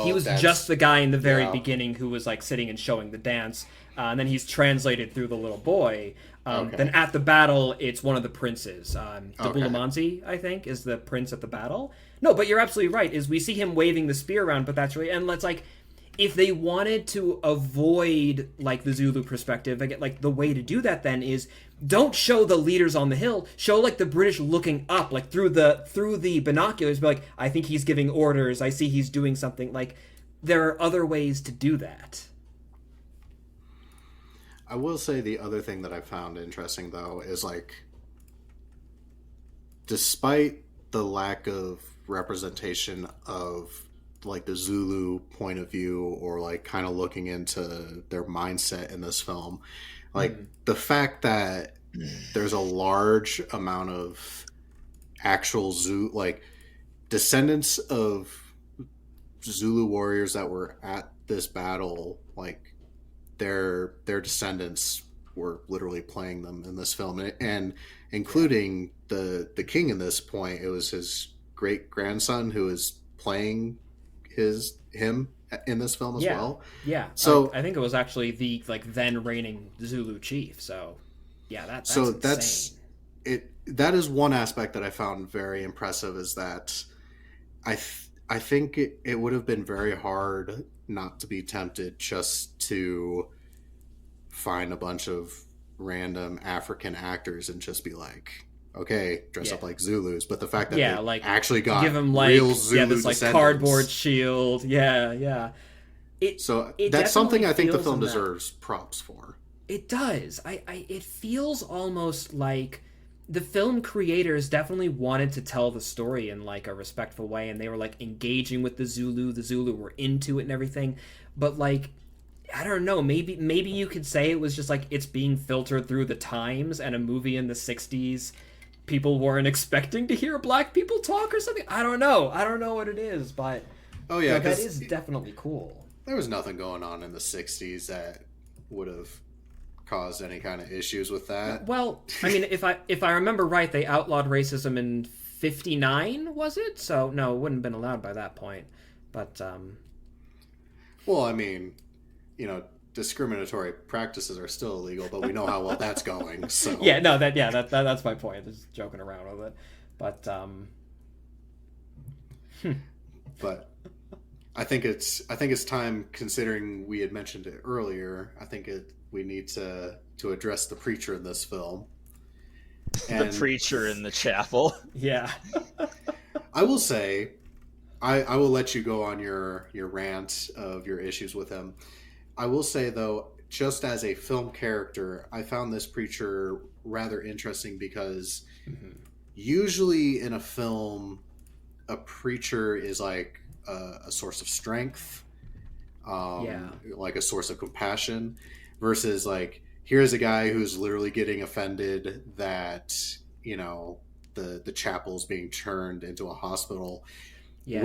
He was just the guy in the very beginning who was like sitting and showing the dance, and then he's translated through the little boy. Then at the battle, it's one of the princes. Bulamanzi, I think, is the prince at the battle. No, but you're absolutely right. Is we see him waving the spear around, but that's really, and let's like, if they wanted to avoid like the Zulu perspective, I get like the way to do that then is don't show the leaders on the hill. Show like the British looking up, like through the binoculars. Be like, I think he's giving orders. I see he's doing something. Like there are other ways to do that. I will say the other thing that I found interesting though is like, despite the lack of representation of like the Zulu point of view, or like kind of looking into their mindset in this film, like the fact that there's a large amount of actual Zulu, like descendants of Zulu warriors that were at this battle, like their descendants were literally playing them in this film, and including the king in this point, it was his great grandson who is playing him in this film as well. Yeah. So I think it was actually the like then reigning Zulu chief. So yeah, that's it. That is one aspect that I found very impressive, is that I think it would have been very hard not to be tempted just to find a bunch of random African actors and just be like, okay, dress up like Zulus. But the fact that they like actually got give them like real Zulu this like descendants. cardboard shield. Yeah. It That's something I think the feels film in that. deserves props for. It does. It feels almost like the film creators definitely wanted to tell the story in like a respectful way, and they were like engaging with the Zulu. The Zulu were into it and everything. But like, I don't know, maybe you could say it was just like it's being filtered through the times, and a movie in the 60s people weren't expecting to hear black people talk or something. I don't know what it is, but oh yeah, that is definitely cool. There was nothing going on in the 60s that would have caused any kind of issues with that. Well, I mean, if I remember right, they outlawed racism in 59, was it? So no, it wouldn't have been allowed by that point. But well, I mean, discriminatory practices are still illegal, but we know how well that's going. So yeah, no, that's my point. Just joking around with it, but but I think it's time, considering we had mentioned it earlier. I think we need to address the preacher in this film. And the preacher in the chapel. Yeah. I will say, I will let you go on your rant of your issues with him. I will say, though, just as a film character, I found this preacher rather interesting because usually in a film, a preacher is like a source of strength, like a source of compassion, versus like, here's a guy who's literally getting offended that, the chapel's being turned into a hospital. Yeah.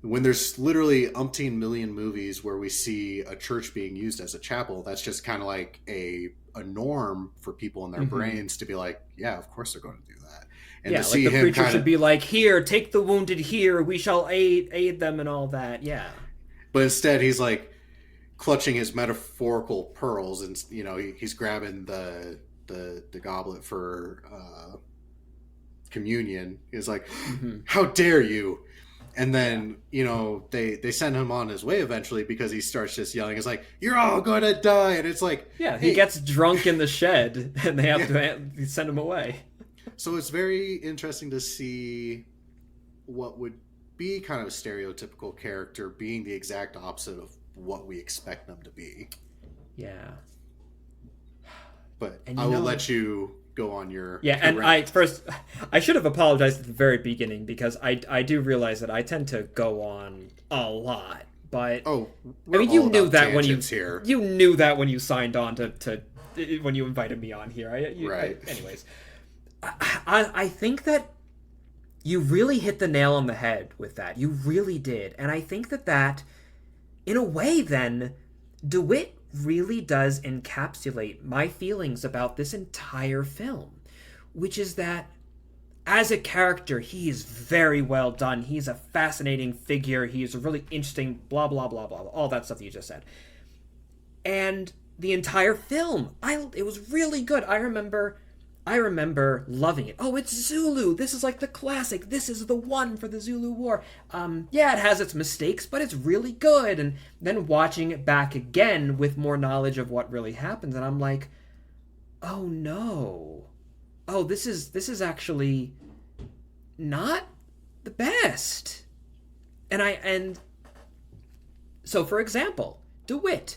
When there's literally umpteen million movies where we see a church being used as a chapel, that's just kind of like a norm for people in their brains to be like, yeah, of course they're going to do that. And to see like the preacher should be like, here, take the wounded here, we shall aid them and all that. Yeah. But instead he's like clutching his metaphorical pearls, and he's grabbing the goblet for communion. He's like, how dare you? And then, they send him on his way eventually because he starts just yelling. It's like, you're all going to die. And it's like... Yeah, he gets drunk in the shed and they have to send him away. So it's very interesting to see what would be kind of a stereotypical character being the exact opposite of what we expect them to be. Yeah. But I will let you go on your... Yeah, and rant. I should have apologized at the very beginning because I do realize that I tend to go on a lot, but you knew that when you knew that when you signed on to when you invited me on here. Right. Anyways, I think that you really hit the nail on the head with that. You really did, and I think that in a way, then DeWitt really does encapsulate my feelings about this entire film, which is that as a character, he is very well done. He's a fascinating figure. He is a really interesting blah, blah, blah, blah, all that stuff you just said. And the entire film, it was really good. I remember loving it. Oh, it's Zulu. This is like the classic. This is the one for the Zulu War. Yeah, it has its mistakes, but it's really good. And then watching it back again with more knowledge of what really happens, and I'm like, oh no. Oh, this is actually not the best. And so for example, DeWitt,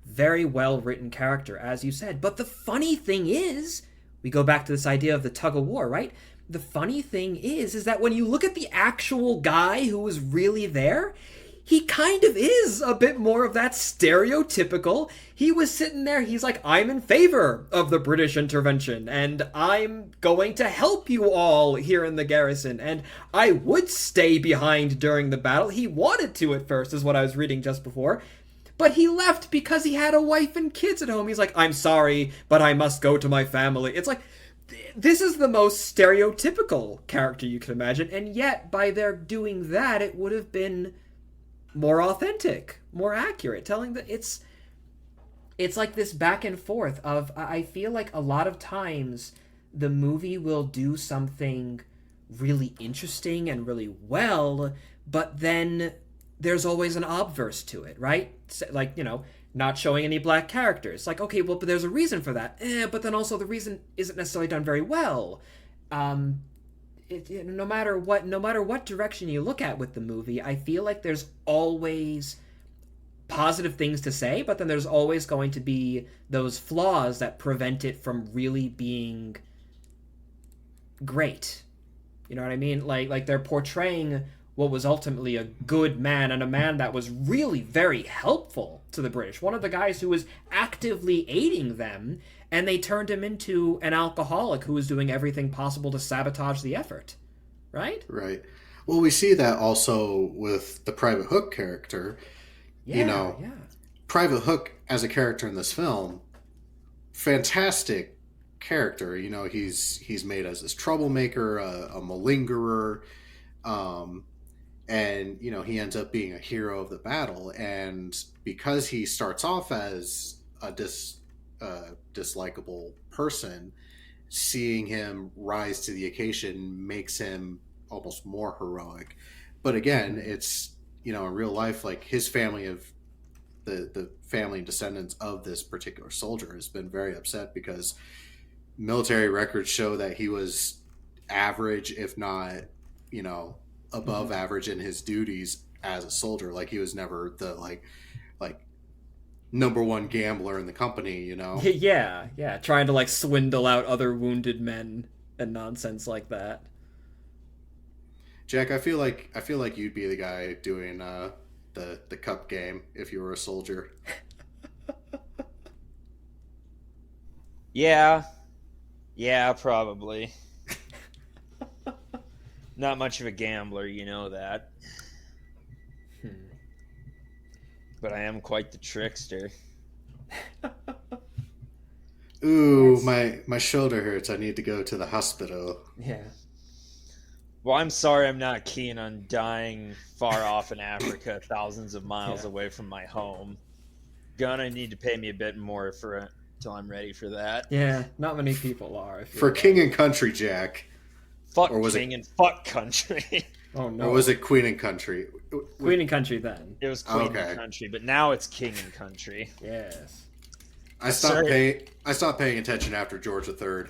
very well written character, as you said. But the funny thing is, we go back to this idea of the tug of war, right? The funny thing is that when you look at the actual guy who was really there, he kind of is a bit more of that stereotypical. He was sitting there, he's like, I'm in favor of the British intervention, and I'm going to help you all here in the garrison, and I would stay behind during the battle. He wanted to at first, is what I was reading just before. But he left because he had a wife and kids at home. He's like, I'm sorry, but I must go to my family. It's like, this is the most stereotypical character you can imagine. And yet, by their doing that, it would have been more authentic, more accurate. Telling that it's like this back and forth of, I feel like a lot of times the movie will do something really interesting and really well, but then there's always an obverse to it, right? Like, not showing any black characters. Like, okay, well, but there's a reason for that. But then also the reason isn't necessarily done very well. No matter what direction you look at with the movie, I feel like there's always positive things to say, but then there's always going to be those flaws that prevent it from really being great. You know what I mean? Like they're portraying what was ultimately a good man, and a man that was really very helpful to the British. One of the guys who was actively aiding them, and they turned him into an alcoholic who was doing everything possible to sabotage the effort. Right? Right. Well, we see that also with the Private Hook character. Yeah, yeah. Private Hook as a character in this film, fantastic character. He's made as this troublemaker, a malingerer, and he ends up being a hero of the battle. And because he starts off as a dislikable person, seeing him rise to the occasion makes him almost more heroic. But again, it's in real life, like his family of the family and descendants of this particular soldier has been very upset because military records show that he was average, if not above average in his duties as a soldier. Like he was never the like number one gambler in the company. Yeah, trying to like swindle out other wounded men and nonsense like that. Jack, I feel like you'd be the guy doing the cup game if you were a soldier. Yeah, probably. Not much of a gambler, you know that. But I am quite the trickster. Ooh, my shoulder hurts. I need to go to the hospital. Yeah. Well, I'm sorry I'm not keen on dying far off in Africa, thousands of miles away from my home. Gonna need to pay me a bit more till I'm ready for that. Yeah, not many people are. For King and Country, Jack. Fuck King and fuck Country. Oh no. Or was it Queen and Country? Queen and Country then. It was Queen and Country, but now it's King and Country. Yes. I stopped paying attention after George III.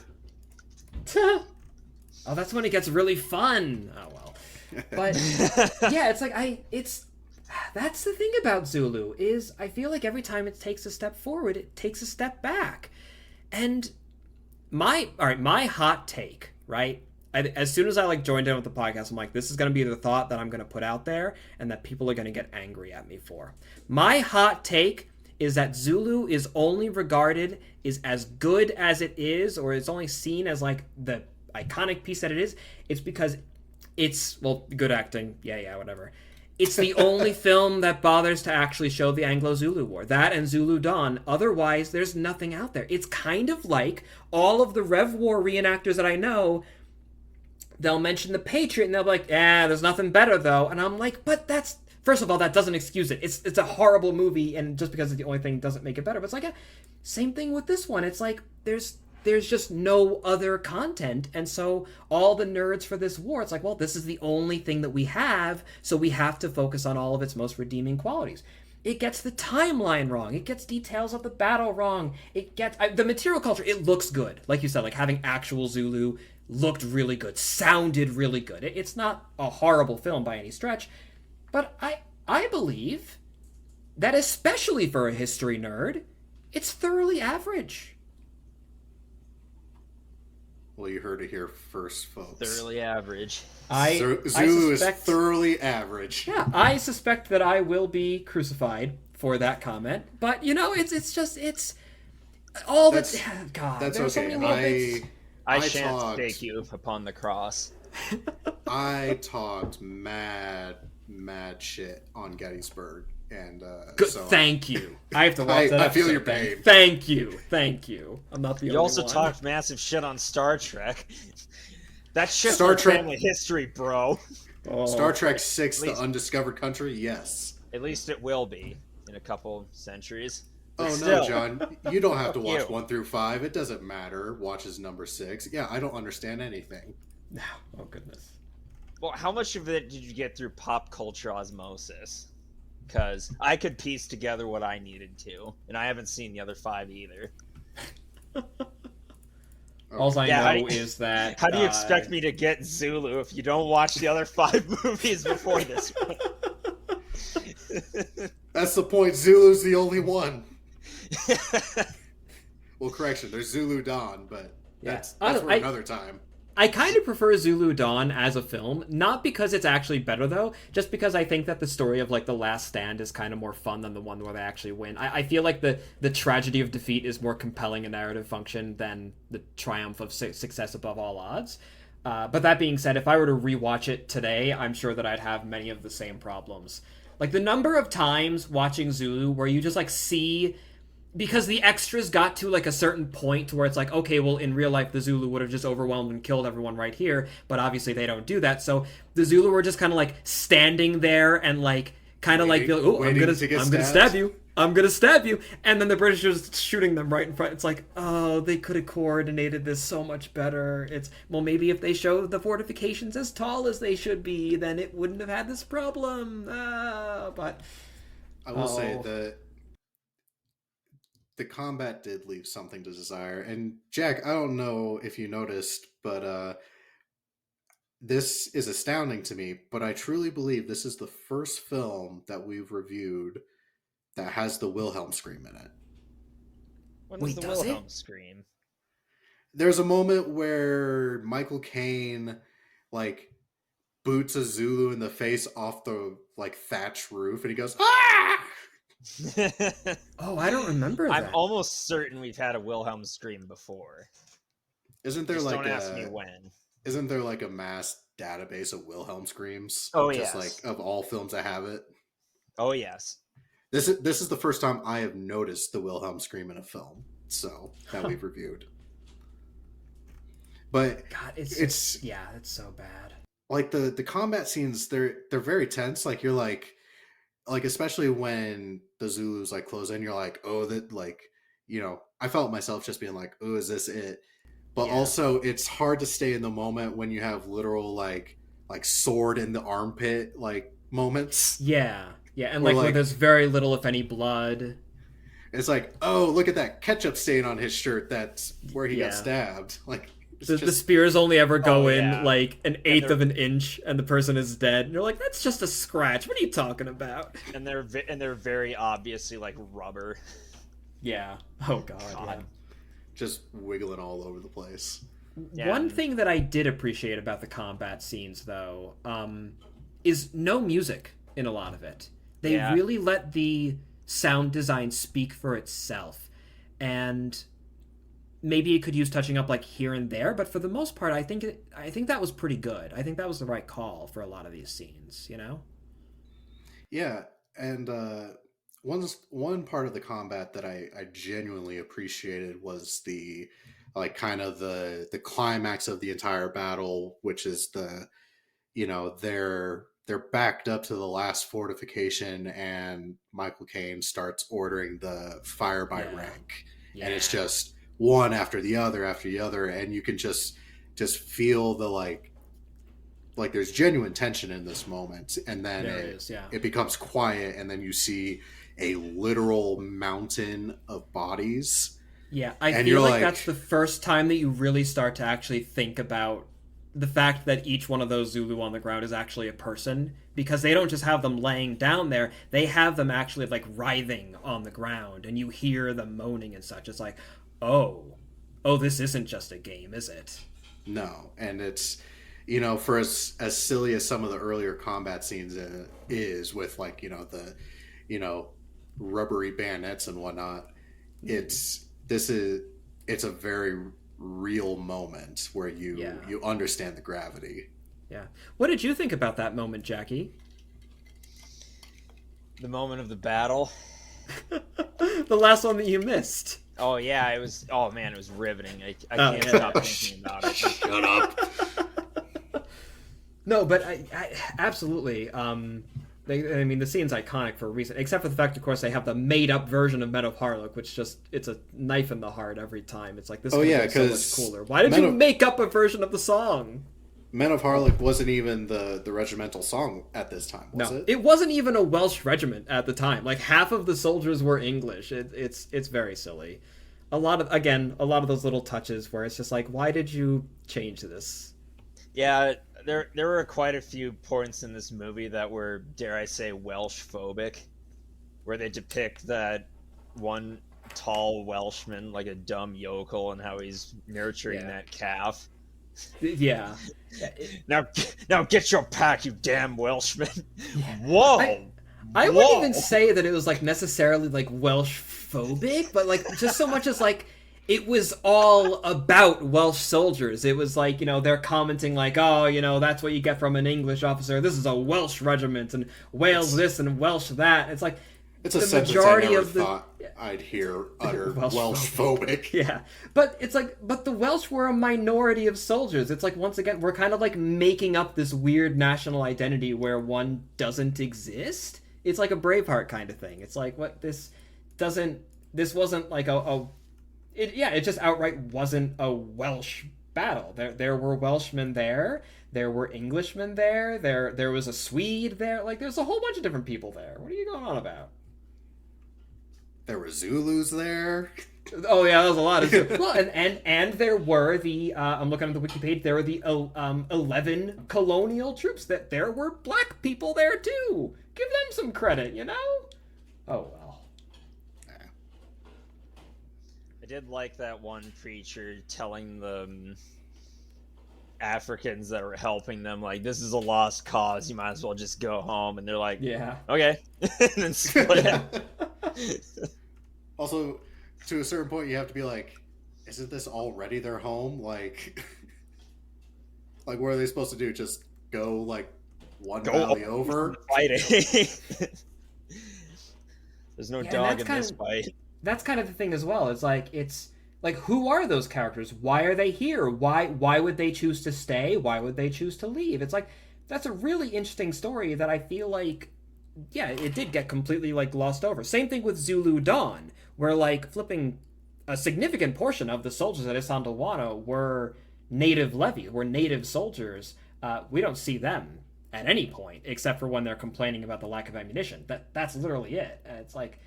Oh, that's when it gets really fun. Oh well. But yeah, it's like that's the thing about Zulu is I feel like every time it takes a step forward, it takes a step back. And my hot take, right? As soon as I joined in with the podcast, I'm like, this is going to be the thought that I'm going to put out there and that people are going to get angry at me for. My hot take is that Zulu is only regarded is as good as it is, or it's only seen as like the iconic piece that it is. It's because it's, well, good acting. Yeah, whatever. It's the only film that bothers to actually show the Anglo-Zulu War. That and Zulu Dawn. Otherwise, there's nothing out there. It's kind of like all of the Rev War reenactors that I know. They'll mention the Patriot and they'll be like, there's nothing better though. And I'm like, but that's, first of all, that doesn't excuse it. It's a horrible movie, and just because it's the only thing doesn't make it better. But it's like, same thing with this one. It's like, there's just no other content. And so all the nerds for this war, it's like, well, this is the only thing that we have, so we have to focus on all of its most redeeming qualities. It gets the timeline wrong. It gets details of the battle wrong. It gets the material culture. It looks good. Like you said, like having actual Zulu looked really good, sounded really good. It's not a horrible film by any stretch, but I believe that especially for a history nerd, it's thoroughly average. Well, you heard it here first, folks. Thoroughly average. Zulu is thoroughly average. Yeah, I suspect that I will be crucified for that comment, but it's all that. God, that's there's okay. So many little bits. I shan't stake you upon the cross. I talked mad shit on Gettysburg, and good. So thank you. I have to watch that. I feel your pain. Thank you. I'm not the only one. You also talked massive shit on Star Trek. That's shit Star for Trek family history, bro. Star Trek 6, The Undiscovered Country. Yes. At least it will be in a couple centuries. But oh still, no, John! You don't have to watch 1 through 5. It doesn't matter. Watches number 6. Yeah, I don't understand anything. Oh goodness. Well, how much of it did you get through pop culture osmosis? Because I could piece together what I needed to, and I haven't seen the other 5 either. All I know is that... How do you expect me to get Zulu if you don't watch the other 5 movies before this one? That's the point. Zulu's the only one. Well, correction. There's Zulu Dawn, but that's for another time. I kind of prefer Zulu Dawn as a film, not because it's actually better though, just because I think that the story of like The Last Stand is kind of more fun than the one where they actually win. I feel like the tragedy of defeat is more compelling a narrative function than the triumph of success above all odds. But that being said, if I were to rewatch it today, I'm sure that I'd have many of the same problems. Like the number of times watching Zulu where you just like see, because the extras got to like a certain point where it's like, okay, well, in real life the Zulu would have just overwhelmed and killed everyone right here, but obviously they don't do that. So the Zulu were just kind of like standing there and like kind of like, oh, I'm gonna stab you. I'm gonna stab you, and then the British are just shooting them right in front. It's like, oh, they could have coordinated this so much better. It's, well, maybe if they showed the fortifications as tall as they should be, then it wouldn't have had this problem. But I will say that the combat did leave something to desire. And Jack, I don't know if you noticed, but this is astounding to me, but I truly believe this is the first film that we've reviewed that has the Wilhelm scream in it. What is the Wilhelm scream? There's a moment where Michael Caine like boots a Zulu in the face off the like thatch roof, and he goes, "Ah!" Oh, I don't remember that. I'm almost certain we've had a Wilhelm scream before. Isn't there don't ask me when. Isn't there like a mass database of Wilhelm screams? Oh, just yes. like of all films that have it. Oh, yes. This is the first time I have noticed the Wilhelm scream in a film, so that we've reviewed. But God, it's so bad. Like the combat scenes, they're very tense. Like you're like especially when the Zulus like close in, you're like, oh, that, like, you know, I felt myself just being like, oh, is this it? But also it's hard to stay in the moment when you have literal like sword in the armpit like moments. Yeah, and like where there's very little, if any, blood. It's like, oh, look at that ketchup stain on his shirt. That's where he got stabbed. Like the spears only ever go in like an eighth of an inch, and the person is dead. And you're like, that's just a scratch. What are you talking about? And they're very obviously like rubber. Yeah. Oh God. Yeah. Just wiggling all over the place. Yeah. One thing that I did appreciate about the combat scenes, though, is no music in a lot of it. They really let the sound design speak for itself, and maybe it could use touching up like here and there, but for the most part, I think that was pretty good. I think that was the right call for a lot of these scenes, you know? Yeah, and one part of the combat that I genuinely appreciated was the like kind of the climax of the entire battle, which is the, you know, they're backed up to the last fortification, and Michael Caine starts ordering the fire by rank, and it's just one after the other, and you can just feel the like there's genuine tension in this moment, and then it becomes quiet, and then you see a literal mountain of bodies. Yeah, I feel like that's the first time that you really start to actually think about the fact that each one of those Zulu on the ground is actually a person, because they don't just have them laying down there, they have them actually like writhing on the ground, and you hear them moaning and such. It's like, oh, this isn't just a game, is it? No, and it's, you know, for as silly as some of the earlier combat scenes is with like, you know, the, you know, rubbery bayonets and whatnot, it's a very real moment where you understand the gravity. Yeah. What did you think about that moment, Jackie? The moment of the battle? The last one that you missed. Oh yeah, it was. Oh man, it was riveting. I can't stop thinking about it. Shut up. No, but I absolutely. I mean, the scene's iconic for a reason, except for the fact, of course, they have the made-up version of Men of Harlech, which it's a knife in the heart every time. It's like, this is so much cooler. Why did you make up a version of the song? Men of Harlech wasn't even the regimental song at this time, was it? It wasn't even a Welsh regiment at the time. Like, half of the soldiers were English. It's very silly. A lot of those little touches where it's just like, why did you change this? Yeah, there were quite a few points in this movie that were, dare I say, Welsh phobic, where they depict that one tall Welshman like a dumb yokel and how he's nurturing that calf. Yeah. Now get your pack, you damn Welshman. Yeah. I Whoa, I wouldn't whoa. even say that it was like necessarily like Welsh phobic, but like just so much as like it was all about Welsh soldiers. It was like, they're commenting like, oh, that's what you get from an English officer. This is a Welsh regiment and Wales It's this and Welsh that. It's like it's a the sentence I majority never of the thought I'd hear uttered. Welsh Welsh phobic. phobic. Yeah. But it's like, but the Welsh were a minority of soldiers. It's like, once again, we're kind of like making up this weird national identity where one doesn't exist. It's like a Braveheart kind of thing. It's like, this wasn't like it just outright wasn't a Welsh battle. There were Welshmen there. There were Englishmen there. There was a Swede there. Like, there's a whole bunch of different people there. What are you going on about? There were Zulus there. Oh yeah, that was a lot of well, and there were the I'm looking at the wiki page. There were the 11 colonial troops. That there were black people there too. Give them some credit, Oh well. I did like that one preacher telling the Africans that were helping them, like, this is a lost cause, you might as well just go home. And they're like, Yeah. okay. And then split out. Also, to a certain point, you have to be like, isn't this already their home? Like, like what are they supposed to do? Just go like one valley over? Fighting. There's no Yeah, dog in this fight. That's kind of the thing as well. It's like who are those characters? Why are they here? Why would they choose to stay? Why would they choose to leave? It's like, that's a really interesting story that I feel like, yeah, it did get completely like glossed over. Same thing with Zulu Dawn, where like flipping a significant portion of the soldiers at Isandlwana were native levy, were native soldiers. We don't see them at any point except for when they're complaining about the lack of ammunition. That's literally it. It's like,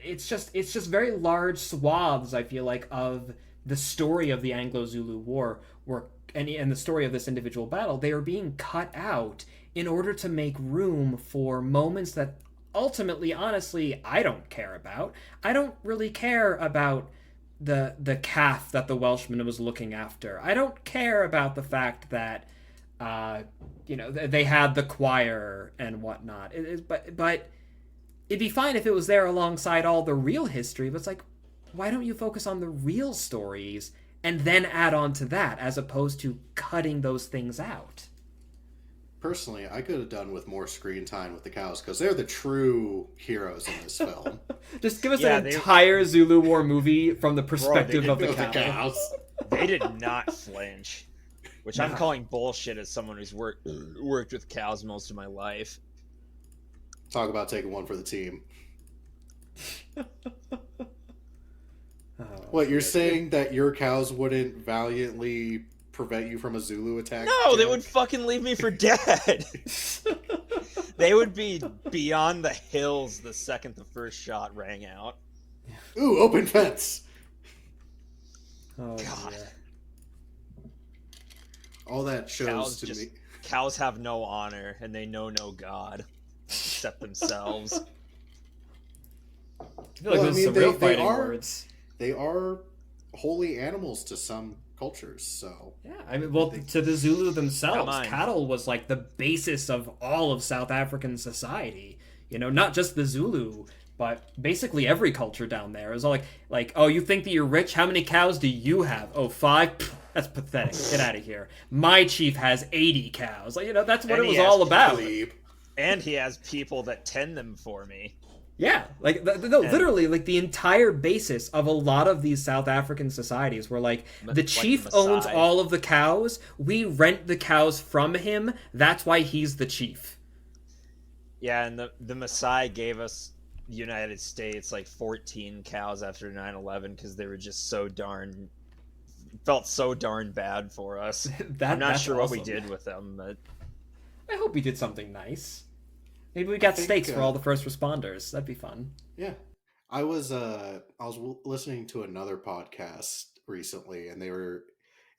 it's just very large swaths, I feel like, of the story of the Anglo-Zulu War and the story of this individual battle. They are being cut out in order to make room for moments that ultimately, honestly, I don't care about. I don't really care about the calf that the Welshman was looking after. I don't care about the fact that they had the choir and whatnot. But it'd be fine if it was there alongside all the real history, but it's like, why don't you focus on the real stories and then add on to that, as opposed to cutting those things out? Personally, I could have done with more screen time with the cows, because they're the true heroes in this film. Just give us an entire Zulu War movie from the perspective of the cows. They did not flinch, which I'm calling bullshit as someone who's worked with cows most of my life. Talk about taking one for the team. What, you're saying that your cows wouldn't valiantly prevent you from a Zulu attack? No, they would fucking leave me for dead. They would be beyond the hills the second the first shot rang out. Ooh, open fence. Oh, God. Yeah. All that shows me. Cows have no honor, and they know no God except themselves. I feel like those are some real fighting words. They are holy animals to some cultures, so... Yeah, I mean, well, to the Zulu themselves, cattle was like the basis of all of South African society. Not just the Zulu, but basically every culture down there. It was all like, oh, you think that you're rich? How many cows do you have? Oh, 5? Pfft, that's pathetic. Get out of here. My chief has 80 cows. Like, that's what it was all about. And he has people that tend them for me. Yeah, like literally, like the entire basis of a lot of these South African societies were like, the chief owns all of the cows. We rent the cows from him. That's why he's the chief. Yeah, and the Maasai gave us the United States like 14 cows after 9/11 because they were just felt so darn bad for us. I'm not sure what we did with them, but I hope we did something nice. Maybe we got steaks for all the first responders. That'd be fun. Yeah. I was listening to another podcast recently, and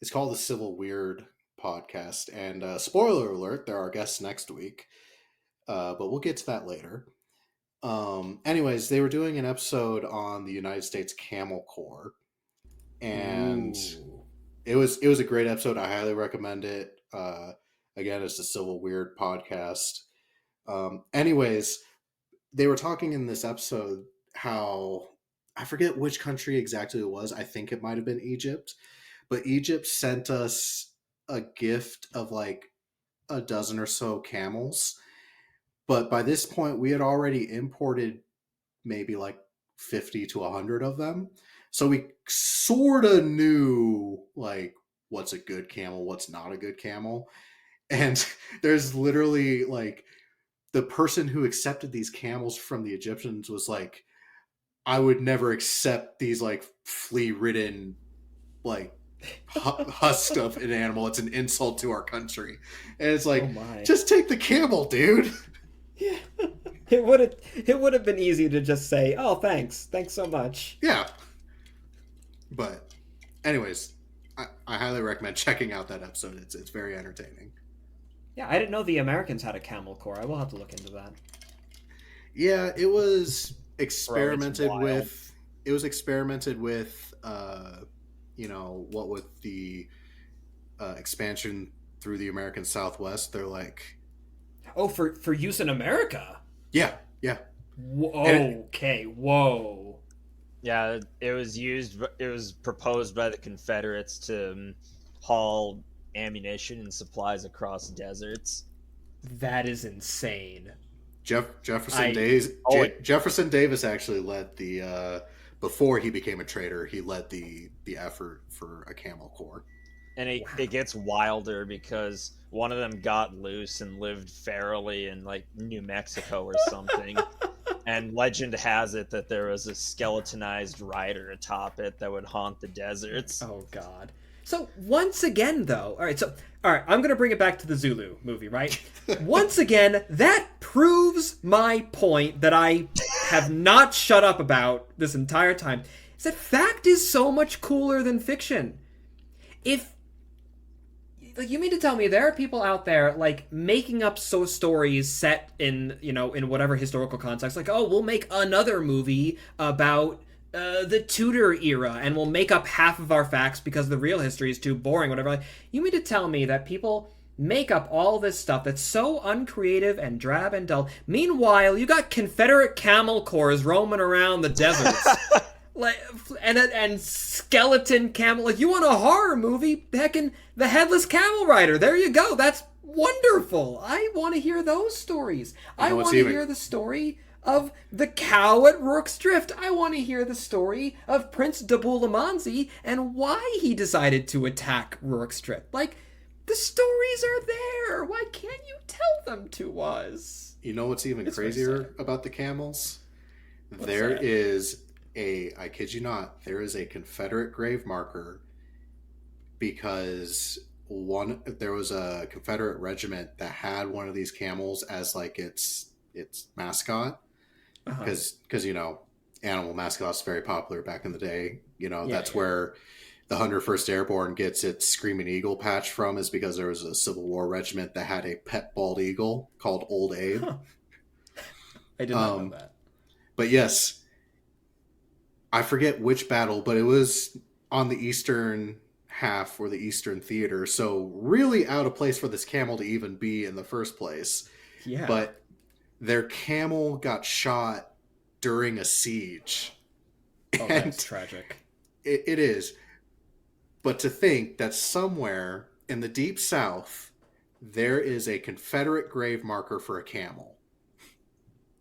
it's called the Civil Weird Podcast, and spoiler alert, they're our guests next week. But we'll get to that later. Anyways, they were doing an episode on the United States Camel Corps, and it was a great episode. I highly recommend it. Again, it's a Civil Weird podcast. Anyways, they were talking in this episode how I forget which country exactly it was. I think it might have been Egypt, but Egypt sent us a gift of like a dozen or so camels. But by this point, we had already imported maybe like 50 to 100 of them. So we sort of knew like what's a good camel, what's not a good camel. And there's literally like the person who accepted these camels from the Egyptians was like, I would never accept these like flea ridden, like husk of an animal. It's an insult to our country. And it's like, Oh my. just take the camel, dude. Yeah. It would have been easy to just say, "Oh, thanks so much." Yeah. But, anyways, I highly recommend checking out that episode. It's very entertaining. Yeah, I didn't know the Americans had a camel corps. I will have to look into that. Yeah, it was experimented wild. with. It was experimented with. What with the expansion through the American Southwest. They're like, Oh, for use in America. yeah, yeah. Okay, whoa. Yeah, it was used. It was proposed by the Confederates to haul ammunition and supplies across deserts. That is insane. Jefferson I- Davis. Oh, Jefferson Davis actually led the. Before he became a traitor, he led the effort for a camel corps. And Wow. it gets wilder because one of them got loose and lived ferally in like New Mexico or something. And legend has it that there was a skeletonized rider atop it that would haunt the deserts. Oh God. So once again, though, all right, I'm gonna bring it back to the Zulu movie, right? Once again, that proves my point that I have not shut up about this entire time. Is that fact is so much cooler than fiction. If like you mean to tell me there are people out there like making up stories set in in whatever historical context, like, oh, we'll make another movie about the Tudor era, and we'll make up half of our facts because the real history is too boring, whatever. Like, you mean to tell me that people make up all this stuff that's so uncreative and drab and dull? Meanwhile, you got Confederate camel corps roaming around the deserts. Like, and skeleton camel. Like, you want a horror movie? Heckin' the Headless Camel Rider. There you go. That's wonderful. I want to hear those stories. I want to hear the story of the cow at Rourke's Drift. I want to hear the story of Prince Dabulamanzi and why he decided to attack Rourke's Drift. Like, the stories are there. Why can't you tell them to us? You know what's even It's crazier about the camels? There that? is I kid you not, there is a Confederate grave marker because there was a Confederate regiment that had one of these camels as like its mascot. Because animal mascots very popular back in the day. That's where the 101st Airborne gets its Screaming Eagle patch from, is because there was a Civil War regiment that had a pet bald eagle called Old Abe. Huh. I did not know that. But yes, I forget which battle, but it was on the eastern half or the eastern theater, so really out of place for this camel to even be in the first place. Yeah. But their camel got shot during a siege. Oh, And that's tragic. it is. But to think that somewhere in the deep south, there is a Confederate grave marker for a camel.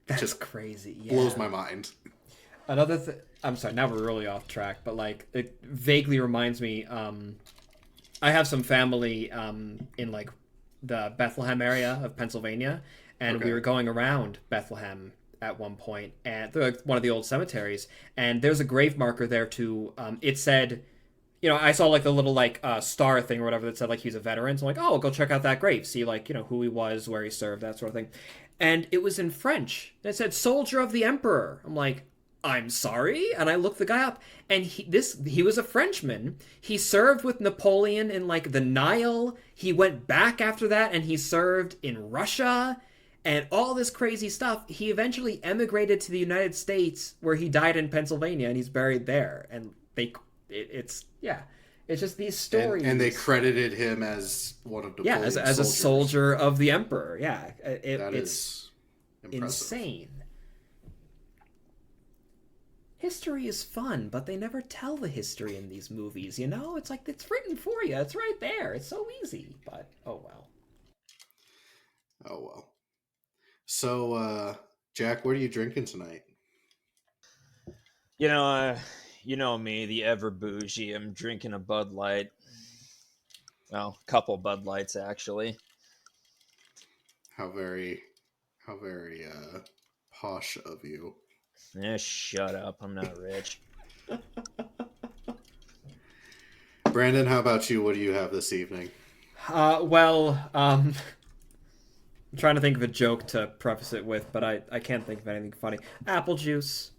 That's just crazy. Yeah. Blows my mind. Another thing. I'm sorry, now we're really off track, but like it vaguely reminds me. I have some family in like the Bethlehem area of Pennsylvania, and we were going around Bethlehem at one point, and one of the old cemeteries, and there's a grave marker there too. It said, I saw like the little like star thing or whatever that said like he's a veteran. So I'm like, oh, go check out that grave, see like who he was, where he served, that sort of thing. And it was in French. And it said "Soldier of the Emperor." I'm like, I'm sorry? And I looked the guy up, and he was a Frenchman. He served with Napoleon in like the Nile. He went back after that, and he served in Russia and all this crazy stuff. He eventually emigrated to the United States, where he died in Pennsylvania, and he's buried there. And it's It's just these stories. And they credited him as one of Napoleon's as a soldiers. soldier of the emperor. Yeah, That it's is impressive. insane. History is fun, but they never tell the history in these movies, you know? It's like, it's written for you. It's right there. It's so easy. But, oh well. Oh, well. So, Jack, what are you drinking tonight? You know me, the ever bougie. I'm drinking a Bud Light. Well, a couple Bud Lights, actually. How very posh of you. Shut up. I'm not rich. Brandon, how about you? What do you have this evening? I'm trying to think of a joke to preface it with, but I can't think of anything funny. Apple juice.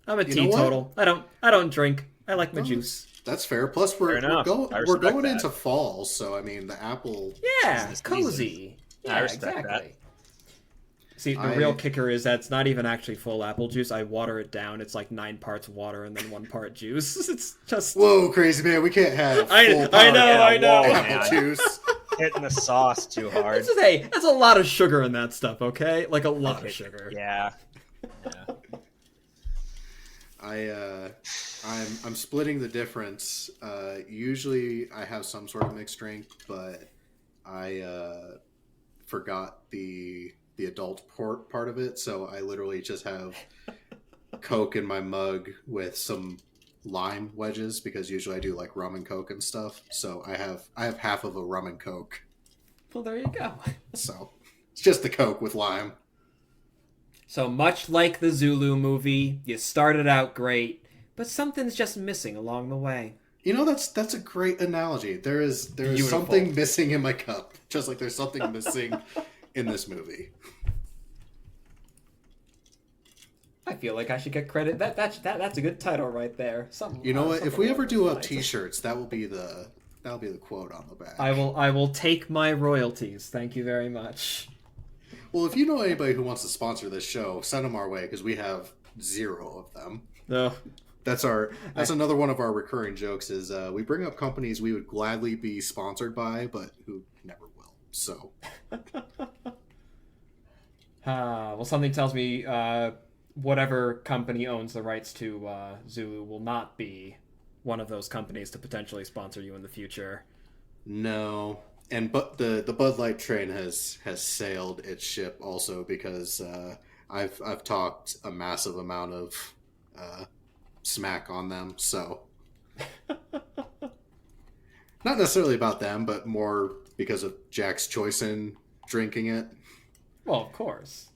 I'm a teetotal. I don't drink. I like my juice. That's fair. Plus, we're going into fall, so I mean, the apple. Yeah, it's cozy. Yeah, I respect exactly. that. See, the real kicker is that it's not even actually full apple juice. I water it down. It's like 9 parts water and then 1 part juice. It's just... Whoa, crazy man. We can't have I know. apple juice. Hitting the sauce too hard. That's a lot of sugar in that stuff, okay? Like a lot of sugar. Yeah. I'm splitting the difference. Usually I have some sort of mixed drink, but I forgot the adult part of it, so I literally just have Coke in my mug with some lime wedges, because usually I do like rum and Coke and stuff. So I have half of a rum and Coke. Well, there you go. So it's just the Coke with lime. So much like the Zulu movie, you started out great, but something's just missing along the way. You know, that's a great analogy. There is something missing in my cup, just like there's something missing in this movie. I feel like I should get credit. That's a good title right there. You know what? If we ever do up T-shirts, that'll be the quote on the back. I will take my royalties. Thank you very much. Well, if you know anybody who wants to sponsor this show, send them our way, because we have 0 of them. No. That's another one of our recurring jokes is we bring up companies we would gladly be sponsored by, but who never will. So. Well, something tells me whatever company owns the rights to Zulu will not be one of those companies to potentially sponsor you in the future. No. But the Bud Light train has sailed its ship also, because I've talked a massive amount of smack on them, so not necessarily about them, but more because of Jack's choice in drinking it. Well, of course,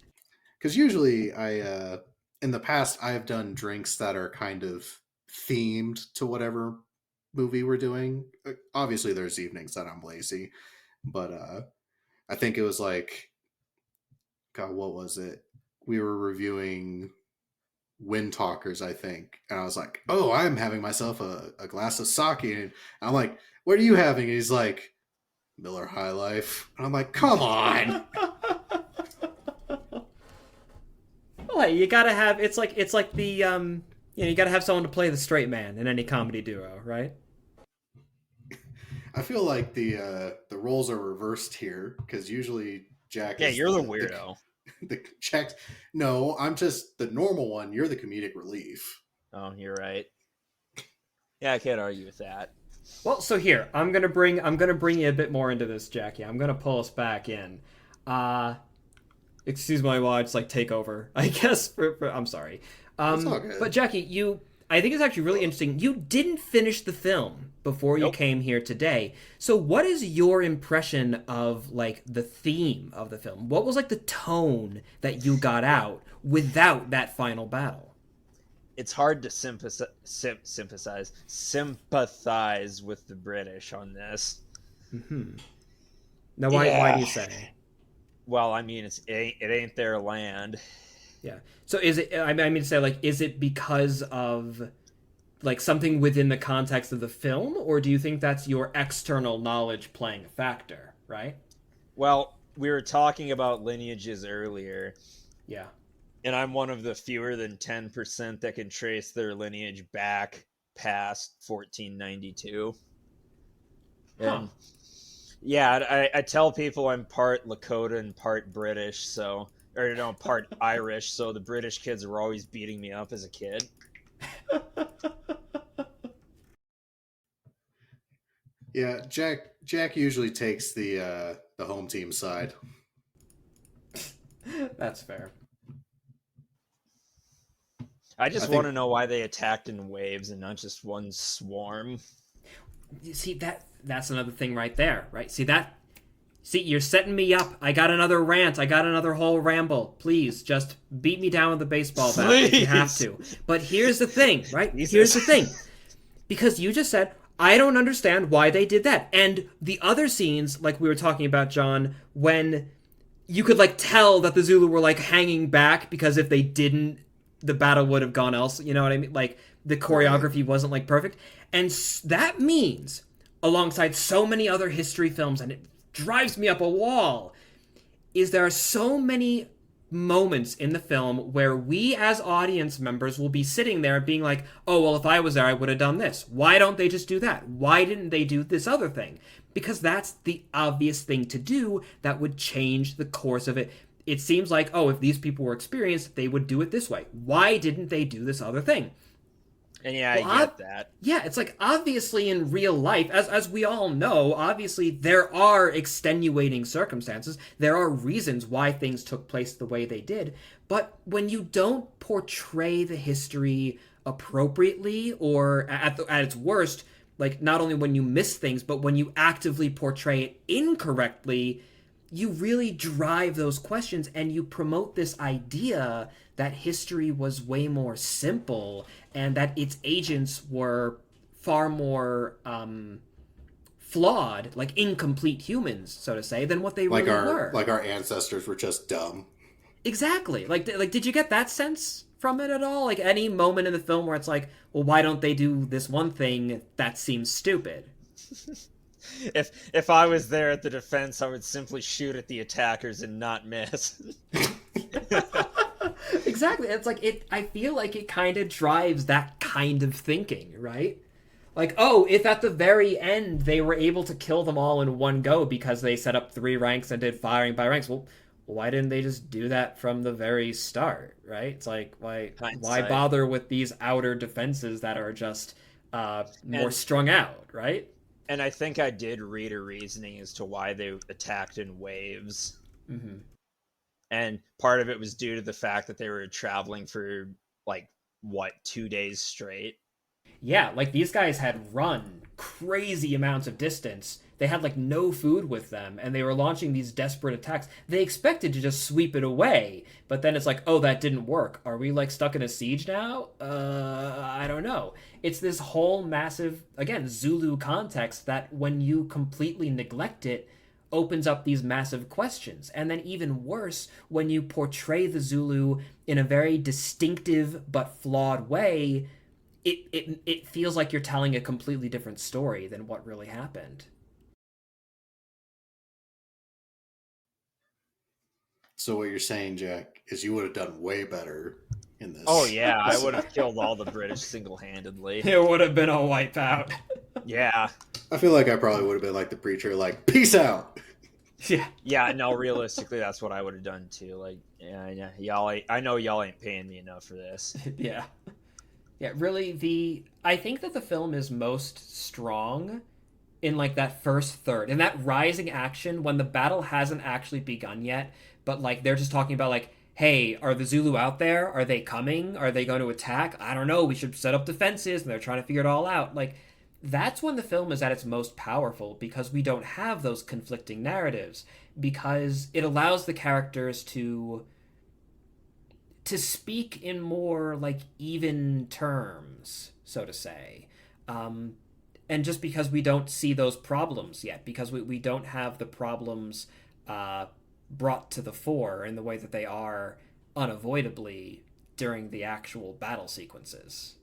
because usually in the past I have done drinks that are kind of themed to whatever movie we're doing. Obviously there's evenings that I'm lazy, but I think it was like, God, what was it? We were reviewing Wind Talkers, I think, and I was like, oh, I'm having myself a glass of sake, and I'm like, what are you having? And he's like, Miller High Life, and I'm like, come on. Well, hey, you gotta have, it's like the you gotta have someone to play the straight man in any comedy duo, right? I feel like the roles are reversed here, because usually Jack. Yeah, you're the weirdo. The Jack. No, I'm just the normal one. You're the comedic relief. Oh, you're right. Yeah, I can't argue with that. Well, so here I'm gonna bring you a bit more into this, Jackie. I'm gonna pull us back in. Excuse me while I just like take over, I guess. I'm sorry. It's all good. But Jackie, I think it's actually really interesting. You didn't finish the film before you came here today. So what is your impression of like the theme of the film? What was like the tone that you got out without that final battle? It's hard to sympathize with the British on this. Mm-hmm. Now, why do you say? Well, I mean, it ain't their land. Yeah. So is it? I mean to say, like, is it because of like something within the context of the film, or do you think that's your external knowledge playing a factor? Right. Well, we were talking about lineages earlier. Yeah. And I'm one of the fewer than 10% that can trace their lineage back past 1492. Huh. And yeah, I tell people I'm part Lakota and part British, so, or no, part Irish, so the British kids were always beating me up as a kid. Yeah, Jack usually takes the home team side. That's fair. I just I think- want to know why they attacked in waves and not just one swarm. You see, that's another thing right there, right? See, you're setting me up. I got another rant. I got another whole ramble. Please, just beat me down with the baseball bat if you have to. But here's the thing, right? Jesus. Here's the thing. Because you just said, I don't understand why they did that. And the other scenes, like we were talking about, John, when you could, like, tell that the Zulu were, like, hanging back because if they didn't, the battle would have gone else. You know what I mean? Like, the choreography wasn't, like, perfect. And that means, alongside so many other history films, and it drives me up a wall, is there are so many moments in the film where we as audience members will be sitting there being like, oh, well, if I was there, I would have done this. Why don't they just do that? Why didn't they do this other thing? Because that's the obvious thing to do that would change the course of it. It seems like, oh, if these people were experienced, they would do it this way. Why didn't they do this other thing? And yeah, I get that. Yeah, it's like, obviously in real life, as we all know, obviously there are extenuating circumstances. There are reasons why things took place the way they did. But when you don't portray the history appropriately, or at its worst, like, not only when you miss things, but when you actively portray it incorrectly, you really drive those questions, and you promote this idea that history was way more simple and that its agents were far more flawed, like incomplete humans, so to say, than what they really were. Like our ancestors were just dumb. Exactly. Like, did you get that sense from it at all? Like, any moment in the film where it's like, well, why don't they do this one thing that seems stupid? If I was there at the defense, I would simply shoot at the attackers and not miss. Exactly. It's like, I feel like it kind of drives that kind of thinking, right? Like, oh, if at the very end they were able to kill them all in one go because they set up 3 ranks and did firing by ranks, well, why didn't they just do that from the very start, right? It's like, why bother with these outer defenses that are just more strung out, right? And I think I did read a reasoning as to why they attacked in waves. Mm-hmm. And part of it was due to the fact that they were traveling for, like, 2 days straight? Yeah, like, these guys had run crazy amounts of distance. They had, like, no food with them, and they were launching these desperate attacks. They expected to just sweep it away, but then it's like, oh, that didn't work. Are we, like, stuck in a siege now? I don't know. It's this whole massive, again, Zulu context that when you completely neglect it, opens up these massive questions. And then even worse, when you portray the Zulu in a very distinctive but flawed way, it feels like you're telling a completely different story than what really happened. So what you're saying, Jack, is you would have done way better in this. Oh yeah, I would have killed all the British single-handedly. It would have been a wipeout. Yeah. I feel like I probably would have been like the preacher, like, peace out. Yeah. Yeah, no, realistically, that's what I would have done too. Like, yeah, y'all, I know y'all ain't paying me enough for this. Yeah. Yeah, really, I think that the film is most strong in, like, that first third, in that rising action when the battle hasn't actually begun yet, but, like, they're just talking about, like, hey, are the Zulu out there? Are they coming? Are they going to attack? I don't know. We should set up defenses, and they're trying to figure it all out. Like, that's when the film is at its most powerful, because we don't have those conflicting narratives, because it allows the characters to speak in more, like, even terms, so to say. And just because we don't see those problems yet, because we don't have the problems brought to the fore in the way that they are unavoidably during the actual battle sequences.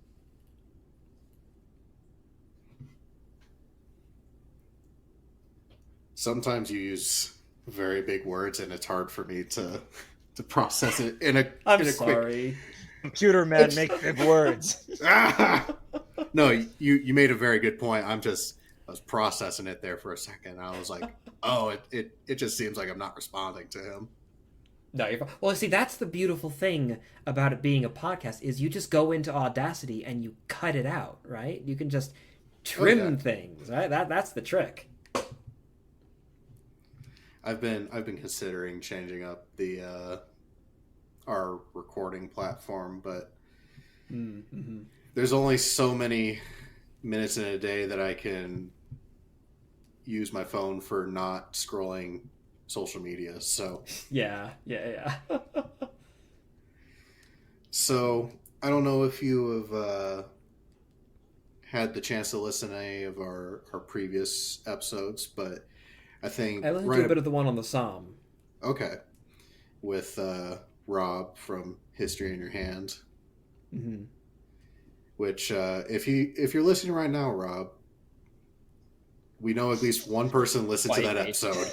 Sometimes you use very big words, and it's hard for me to process it in a I'm in a sorry. Computer man, make big words. No, you made a very good point. I was processing it there for a second. I was like, oh, it just seems like I'm not responding to him. No, you're well. See, that's the beautiful thing about it being a podcast is you just go into Audacity and you cut it out, right? You can just trim things, right? That's the trick. I've been considering changing up the our recording platform, but there's only so many minutes in a day that I can use my phone for not scrolling social media. So Yeah. so I don't know if you have had the chance to listen to any of our previous episodes, but I think I listened to a bit of the one on the Psalm. Okay, with Rob from History in Your Hand. Mm-hmm. Which, if you're listening right now, Rob, we know at least one person listened to that episode.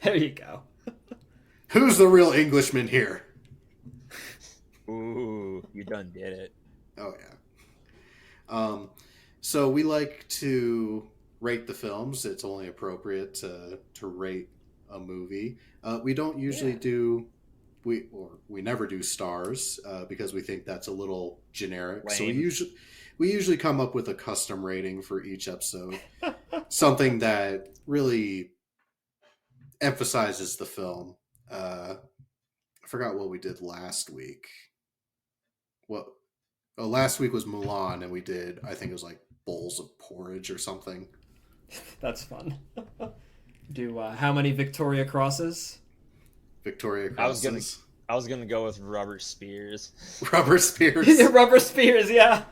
There you go. Who's the real Englishman here? Ooh, you done did it. Oh yeah. So we like to rate the films. It's only appropriate to rate a movie. We don't usually do. We never do stars because we think that's a little generic. Lame. So we usually come up with a custom rating for each episode, something that really emphasizes the film. I forgot what we did last week. Last week was Mulan, and we did, I think it was like bowls of porridge or something. That's fun. Do how many Victoria Crosses? Victoria Crosses. I was gonna go with rubber spears. Rubber spears. Rubber spears, yeah.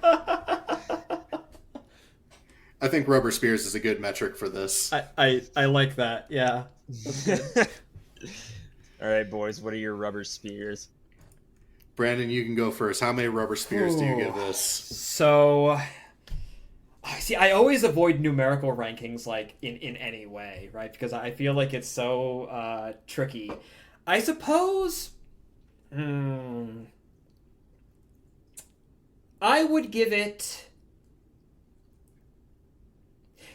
I think rubber spears is a good metric for this. I like that, yeah. All right, boys, what are your rubber spears? Brandon, you can go first. How many rubber spears do you give this? So, see, I always avoid numerical rankings, like, in any way, right? Because I feel like it's so tricky. I suppose... I would give it...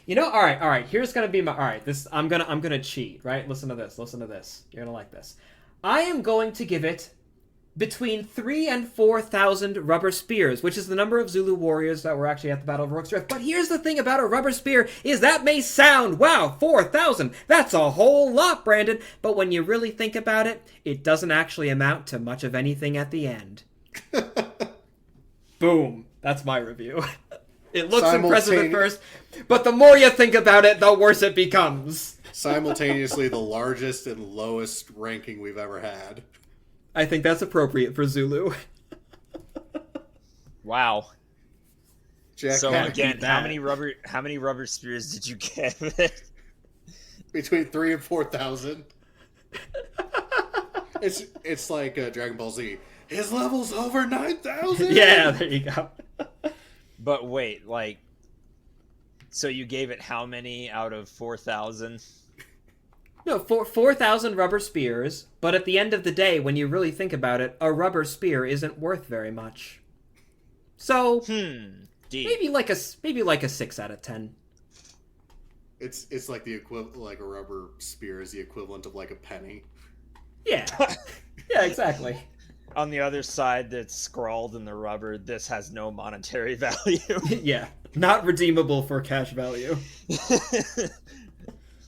You know, all right. Here's gonna be my... All right, I'm gonna cheat, right? Listen to this. You're gonna like this. I am going to give it between 3,000 and 4,000 rubber spears, which is the number of Zulu warriors that were actually at the Battle of Rorke's Drift. But here's the thing about a rubber spear is that may sound, wow, 4,000. That's a whole lot, Brandon. But when you really think about it, it doesn't actually amount to much of anything at the end. Boom. That's my review. It looks impressive at first, but the more you think about it, the worse it becomes. Simultaneously the largest and lowest ranking we've ever had. I think that's appropriate for Zulu. Wow. Jack, so again, how many rubber spears did you give it? Between 3,000 and 4,000. It's like Dragon Ball Z. His level's over 9,000. Yeah, there you go. But wait, like, so you gave it how many out of 4,000? No, 4,000 rubber spears, but at the end of the day, when you really think about it, a rubber spear isn't worth very much. So, deep. maybe like a 6 out of 10. It's like the equivalent, like a rubber spear is the equivalent of like a penny. Yeah. Yeah, exactly. On the other side that's scrawled in the rubber, this has no monetary value. Yeah, not redeemable for cash value.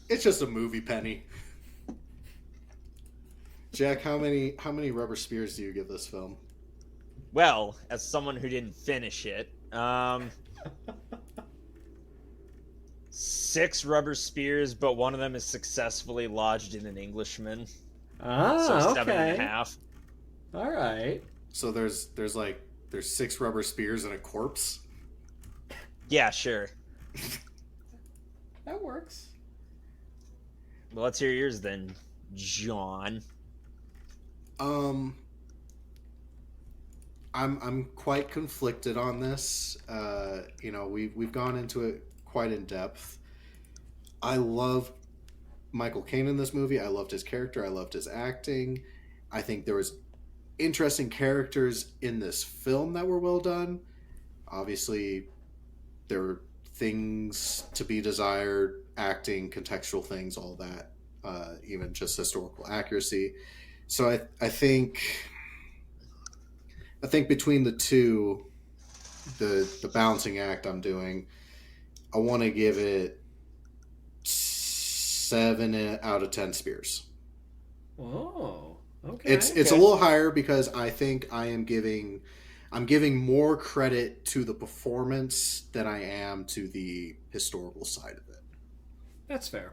It's just a movie penny. Jack, how many rubber spears do you give this film? Well, as someone who didn't finish it, 6 rubber spears, but one of them is successfully lodged in an Englishman. Ah, so 7.5. All right. So there's 6 rubber spears and a corpse? Yeah, sure. That works. Well, let's hear yours then, John. I'm quite conflicted on this. We've gone into it quite in depth. I love Michael Caine in this movie. I loved his character. I loved his acting. I think there was interesting characters in this film that were well done. Obviously, there are things to be desired, acting, contextual things, all that, even just historical accuracy. So I think between the two, the balancing act I'm doing, I want to give it 7 out of 10 spears. Oh, It's okay. it's a Okay. little higher because I think I'm giving more credit to the performance than I am to the historical side of it. That's fair.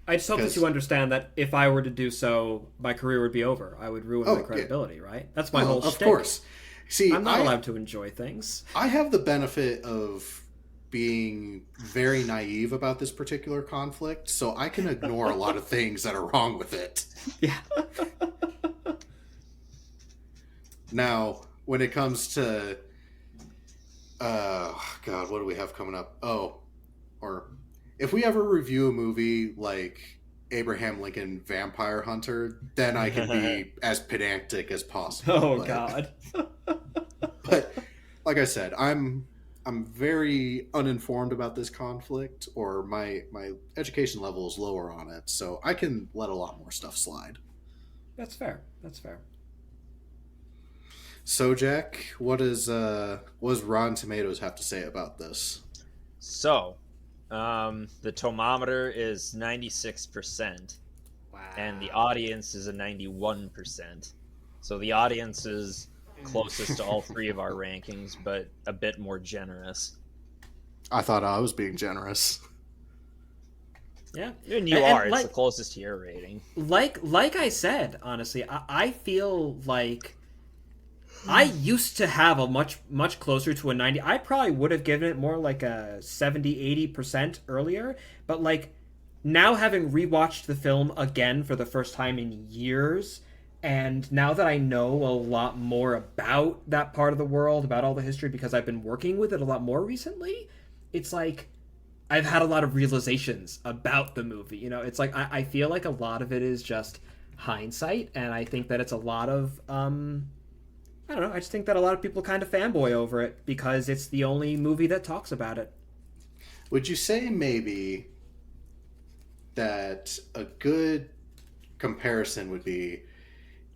I just hope that you Because understand that if I were to do so, my career would be over. I would ruin my oh yeah, credibility, right? That's my oh whole of shtick. course. See, I'm not allowed to enjoy things. I have the benefit of being very naive about this particular conflict, so I can ignore a lot of things that are wrong with it. Yeah. Now, when it comes to God, what do we have coming up? Oh, or if we ever review a movie like Abraham Lincoln Vampire Hunter, then I can be as pedantic as possible. Oh But God. but like I said, I'm very uninformed about this conflict, or my education level is lower on it, so I can let a lot more stuff slide. That's fair. That's fair. So Jack, what does Rotten Tomatoes have to say about this? So, the tomometer is 96%, and the Wow. audience is a 91%. So the audience is closest to all three of our rankings, but a bit more generous. I thought I was being generous. Yeah. And you And are. It's the like closest to your rating. like I said, honestly, I feel like I used to have a much closer to a 90. I probably would have given it more like a 70-80% earlier, but like now having rewatched the film again for the first time in years, and now that I know a lot more about that part of the world, about all the history because I've been working with it a lot more recently, it's like I've had a lot of realizations about the movie. It's like I feel like a lot of it is just hindsight, and I think that it's a lot of I don't know. I just think that a lot of people kind of fanboy over it because it's the only movie that talks about it. Would you say maybe that a good comparison would be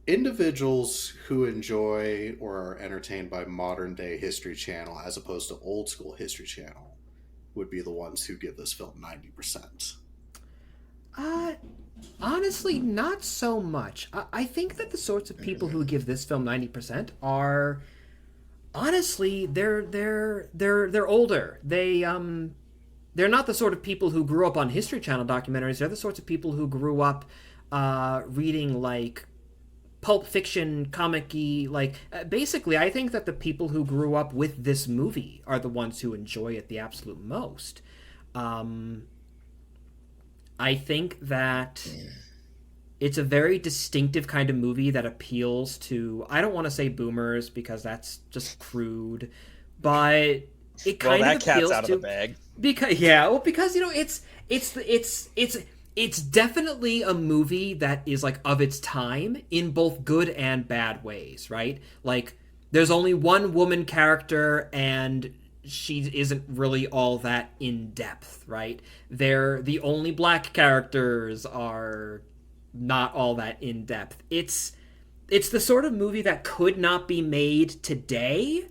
individuals who enjoy or are entertained by modern day History Channel as opposed to old school History Channel would be the ones who give this film 90%? Uh, Honestly, not so much. I think that the sorts of people who give this film 90% are honestly they're older. They're not the sort of people who grew up on History Channel documentaries. They're the sorts of people who grew up reading like pulp fiction, comic-y, like basically I think that the people who grew up with this movie are the ones who enjoy it the absolute most. Um, I think that it's a very distinctive kind of movie that appeals to, I don't want to say boomers because that's just crude, but it Well, kind of that cat's appeals out of the to, bag. because yeah, well, because it's definitely a movie that is like of its time in both good and bad ways, right? Like there's only one woman character and she isn't really all that in depth, right? They're the only black characters are not all that in depth. It's the sort of movie that could not be made today,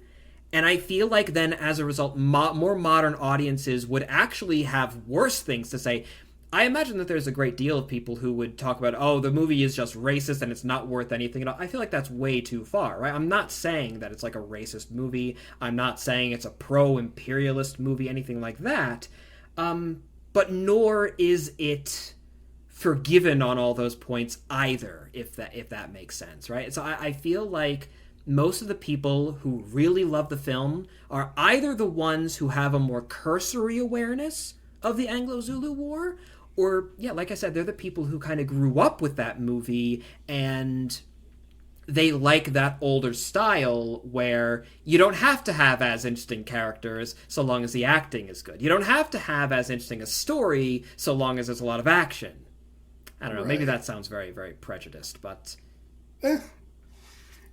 and I feel like then as a result more modern audiences would actually have worse things to say. I imagine that there's a great deal of people who would talk about, oh, the movie is just racist and it's not worth anything at all. I feel like that's way too far, right? I'm not saying that it's like a racist movie. I'm not saying it's a pro-imperialist movie, anything like that. But nor is it forgiven on all those points either, if that makes sense, right? So I feel like most of the people who really love the film are either the ones who have a more cursory awareness of the Anglo-Zulu War, or yeah, like I said, they're the people who kind of grew up with that movie and they like that older style where you don't have to have as interesting characters so long as the acting is good. You don't have to have as interesting a story so long as there's a lot of action. I don't know, maybe Right. that sounds very, very prejudiced, but Eh,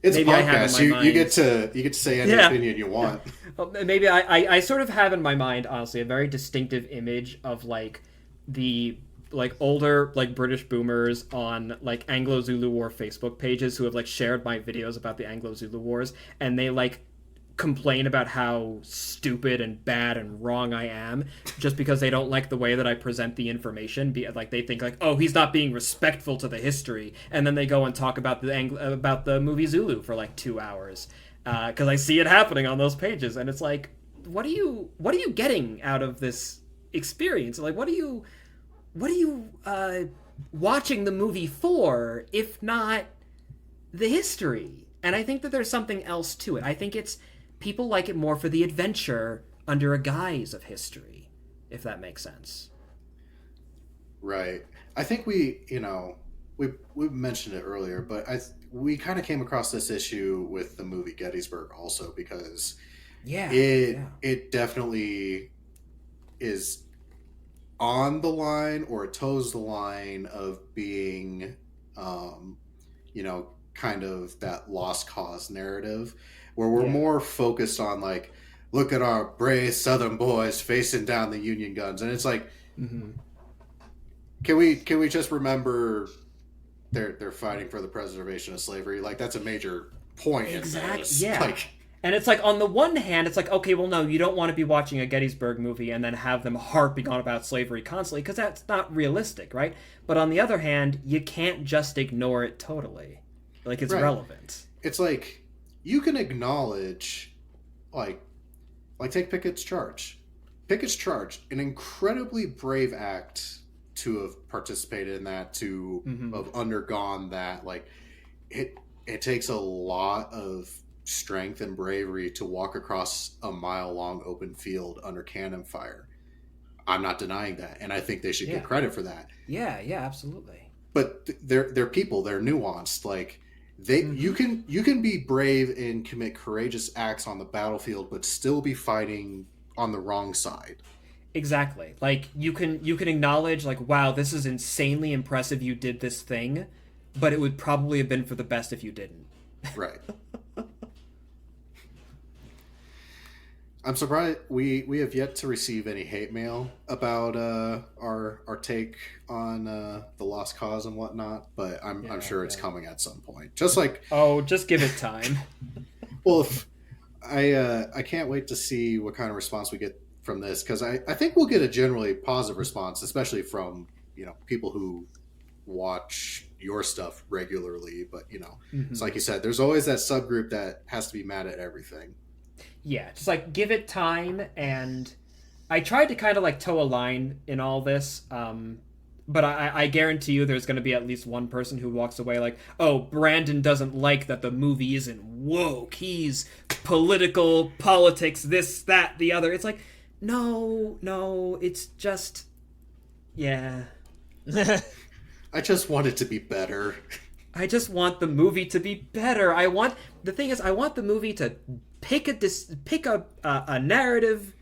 It's a maybe I have in podcast. my You mind. you get to say any Yeah. opinion you want. Well, maybe I sort of have in my mind, honestly, a very distinctive image of like the like older like British boomers on like Anglo-Zulu War Facebook pages who have like shared my videos about the Anglo-Zulu Wars, and they like complain about how stupid and bad and wrong I am just because they don't like the way that I present the information. Like they think like, oh, he's not being respectful to the history, and then they go and talk about about the movie Zulu for like 2 hours because I see it happening on those pages, and it's like, what are you getting out of this experience? Like, what are you watching the movie for if not the history? And I think that there's something else to it. I think it's people like it more for the adventure under a guise of history, if that makes sense. Right. I think we mentioned it earlier, but we kind of came across this issue with the movie Gettysburg also because it definitely is on the line, or it toes the line of being kind of that lost cause narrative where we're more focused on like, look at our brave Southern boys facing down the Union guns, and it's like, can we just remember they're fighting for the preservation of slavery? Like, that's a major point. Exactly. In this. Yeah. Like, and it's like, on the one hand, it's like, okay, well, no, you don't want to be watching a Gettysburg movie and then have them harping on about slavery constantly, because that's not realistic, right? But on the other hand, you can't just ignore it totally. Like, it's relevant. It's like, you can acknowledge, like take Pickett's Charge. Pickett's Charge, an incredibly brave act to have participated in that, to have undergone that. Like, it takes a lot of strength and bravery to walk across a mile-long open field under cannon fire. I'm not denying that, and I think they should get credit for that. Yeah, absolutely. But they're people. They're nuanced. Like, you can be brave and commit courageous acts on the battlefield, but still be fighting on the wrong side. Exactly. Like, you can acknowledge, like, wow, this is insanely impressive, you did this thing, but it would probably have been for the best if you didn't. Right. I'm surprised we have yet to receive any hate mail about our take on the lost cause and whatnot, but I'm sure it's coming at some point. Just like, oh, just give it time. Well, if I can't wait to see what kind of response we get from this, because I think we'll get a generally positive response, especially from people who watch your stuff regularly. But it's like you said, there's always that subgroup that has to be mad at everything. Yeah, just like give it time, and I tried to kind of like toe a line in all this, but I guarantee you there's going to be at least one person who walks away like, oh, Brandon doesn't like that the movie isn't woke, he's politics, this, that, the other. It's like, no, it's just, yeah. I just want it to be better. I just want the movie to be better. I want the movie to pick a narrative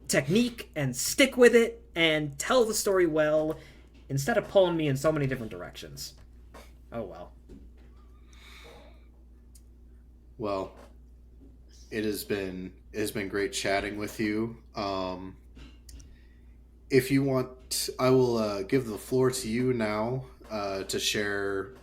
technique and stick with it and tell the story well, instead of pulling me in so many different directions. Oh well. Well, it has been great chatting with you. If you want, I will give the floor to you now to share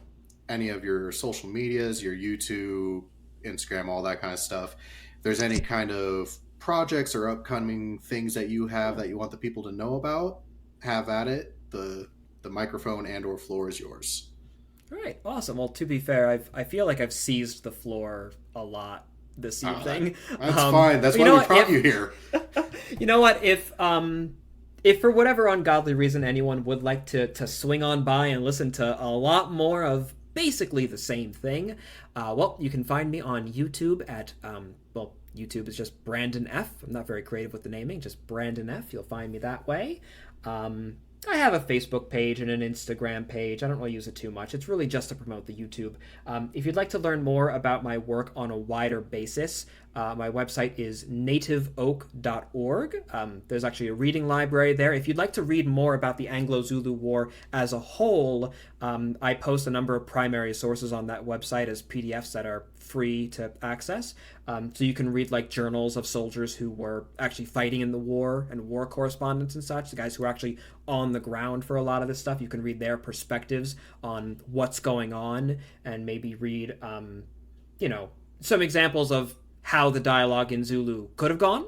any of your social medias, your YouTube, Instagram, all that kind of stuff. If there's any kind of projects or upcoming things that you have that you want the people to know about, have at it. The microphone and or floor is yours. All right, awesome. Well, to be fair, I feel like I've seized the floor a lot this evening. That's fine. That's why we brought you here. You know what? If for whatever ungodly reason anyone would like to swing on by and listen to a lot more of basically the same thing, well, you can find me on YouTube at YouTube is just Brandon F. I'm not very creative with the naming, just Brandon F. You'll find me that way. I have a Facebook page and an Instagram page. I don't really use it too much. It's really just to promote the YouTube. If you'd like to learn more about my work on a wider basis, My website is nativeoak.org. There's actually a reading library there. If you'd like to read more about the Anglo-Zulu War as a whole, I post a number of primary sources on that website as PDFs that are free to access. So you can read like journals of soldiers who were actually fighting in the war and war correspondents and such, the guys who were actually on the ground for a lot of this stuff. You can read their perspectives on what's going on and maybe read, some examples of how the dialogue in Zulu could have gone.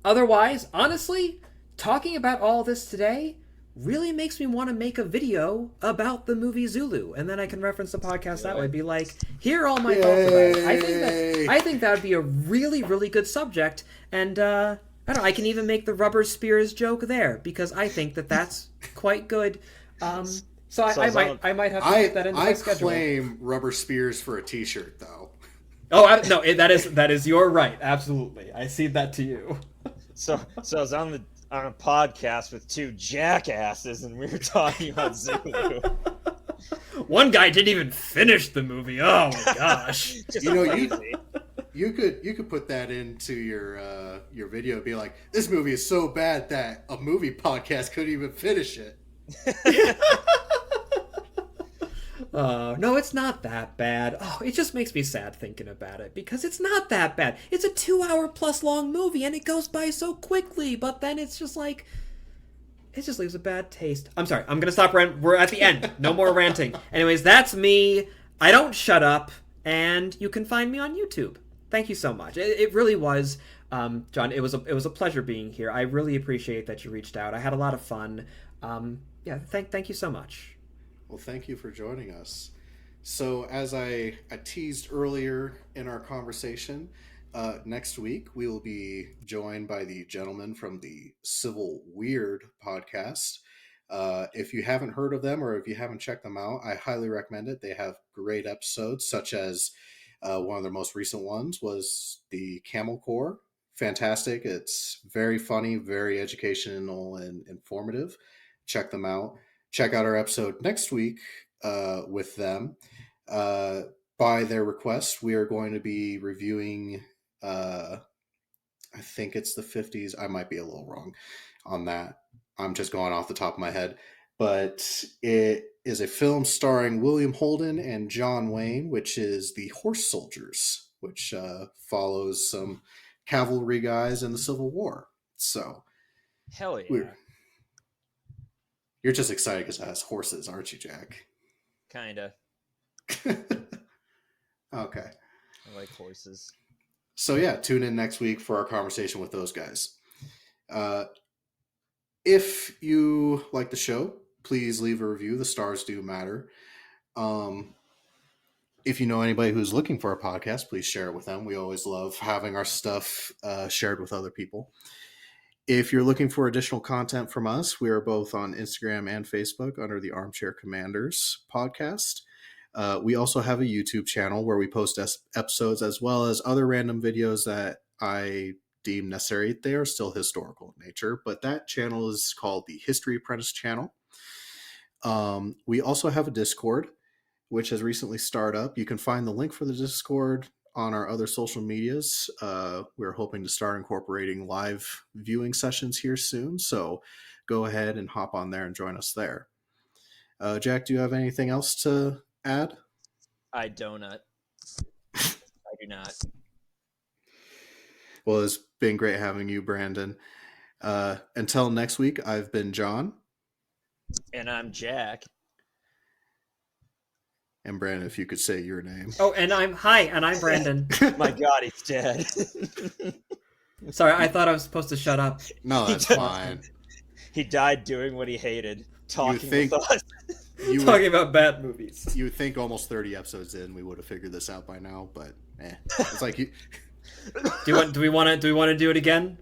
Otherwise, honestly, talking about all this today really makes me want to make a video about the movie Zulu, and then I can reference the podcast that way. Be like, here are all my thoughts about it. I think that would be a really, really good subject, and I don't know. I can even make the rubber spears joke there because I think that that's quite good. So I might have to put that into my schedule. I claim rubber spears for a T-shirt, though. Oh no, that is your right. Absolutely, I cede that to you. So I was on a podcast with two jackasses, and we were talking about Zulu. One guy didn't even finish the movie. Oh my gosh! You could put that into your video and be like, this movie is so bad that a movie podcast couldn't even finish it. No, it's not that bad. Oh, it just makes me sad thinking about it because it's not that bad. It's a 2-hour plus long movie and it goes by so quickly, but then it's just like, it just leaves a bad taste. I'm sorry, I'm gonna stop ranting. We're at the end. No more ranting. Anyways, that's me. I don't shut up, and you can find me on YouTube. Thank you so much. It really was, John. It was a pleasure being here. I really appreciate that you reached out. I had a lot of fun. Thank you so much. Well, thank you for joining us. So, as I teased earlier in our conversation, next week we will be joined by the gentleman from the Civil Weird podcast. If you haven't heard of them or if you haven't checked them out, I highly recommend it. They have great episodes, such as one of their most recent ones was the Camel Corps. Fantastic. It's very funny, very educational and informative. Check them out. Check out our episode next week with them. By their request, we are going to be reviewing, I think it's the 50s. I might be a little wrong on that. I'm just going off the top of my head. But it is a film starring William Holden and John Wayne, which is The Horse Soldiers, which follows some cavalry guys in the Civil War. So, hell yeah. You're just excited because it has horses, aren't you, Jack? Kinda. Okay. I like horses. So yeah, tune in next week for our conversation with those guys. If you like the show, please leave a review. The stars do matter. If you know anybody who's looking for a podcast, please share it with them. We always love having our stuff shared with other people. If you're looking for additional content from us, we are both on Instagram and Facebook under the Armchair Commanders podcast. We also have a YouTube channel where we post episodes as well as other random videos that I deem necessary. They are still historical in nature, but that channel is called the History Apprentice channel. We also have a Discord, which has recently started up. You can find the link for the Discord on our other social medias. We're hoping to start incorporating live viewing sessions here soon, so go ahead and hop on there and join us there. Jack, do you have anything else to add? I do not. Well, it's been great having you, Brandon. Until next week, I've been John. And I'm Jack. And Brandon, if you could say your name. Oh, and I'm Brandon. My God, he's dead. Sorry, I thought I was supposed to shut up. No, that's fine. He died doing what he hated, talking with us. Talking about bad movies. You would think almost 30 episodes in we would have figured this out by now, but it's like you. Do we want to do it again?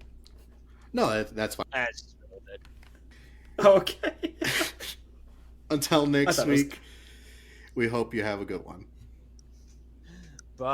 No, that's fine. Okay. Until next week. We hope you have a good one. Bye.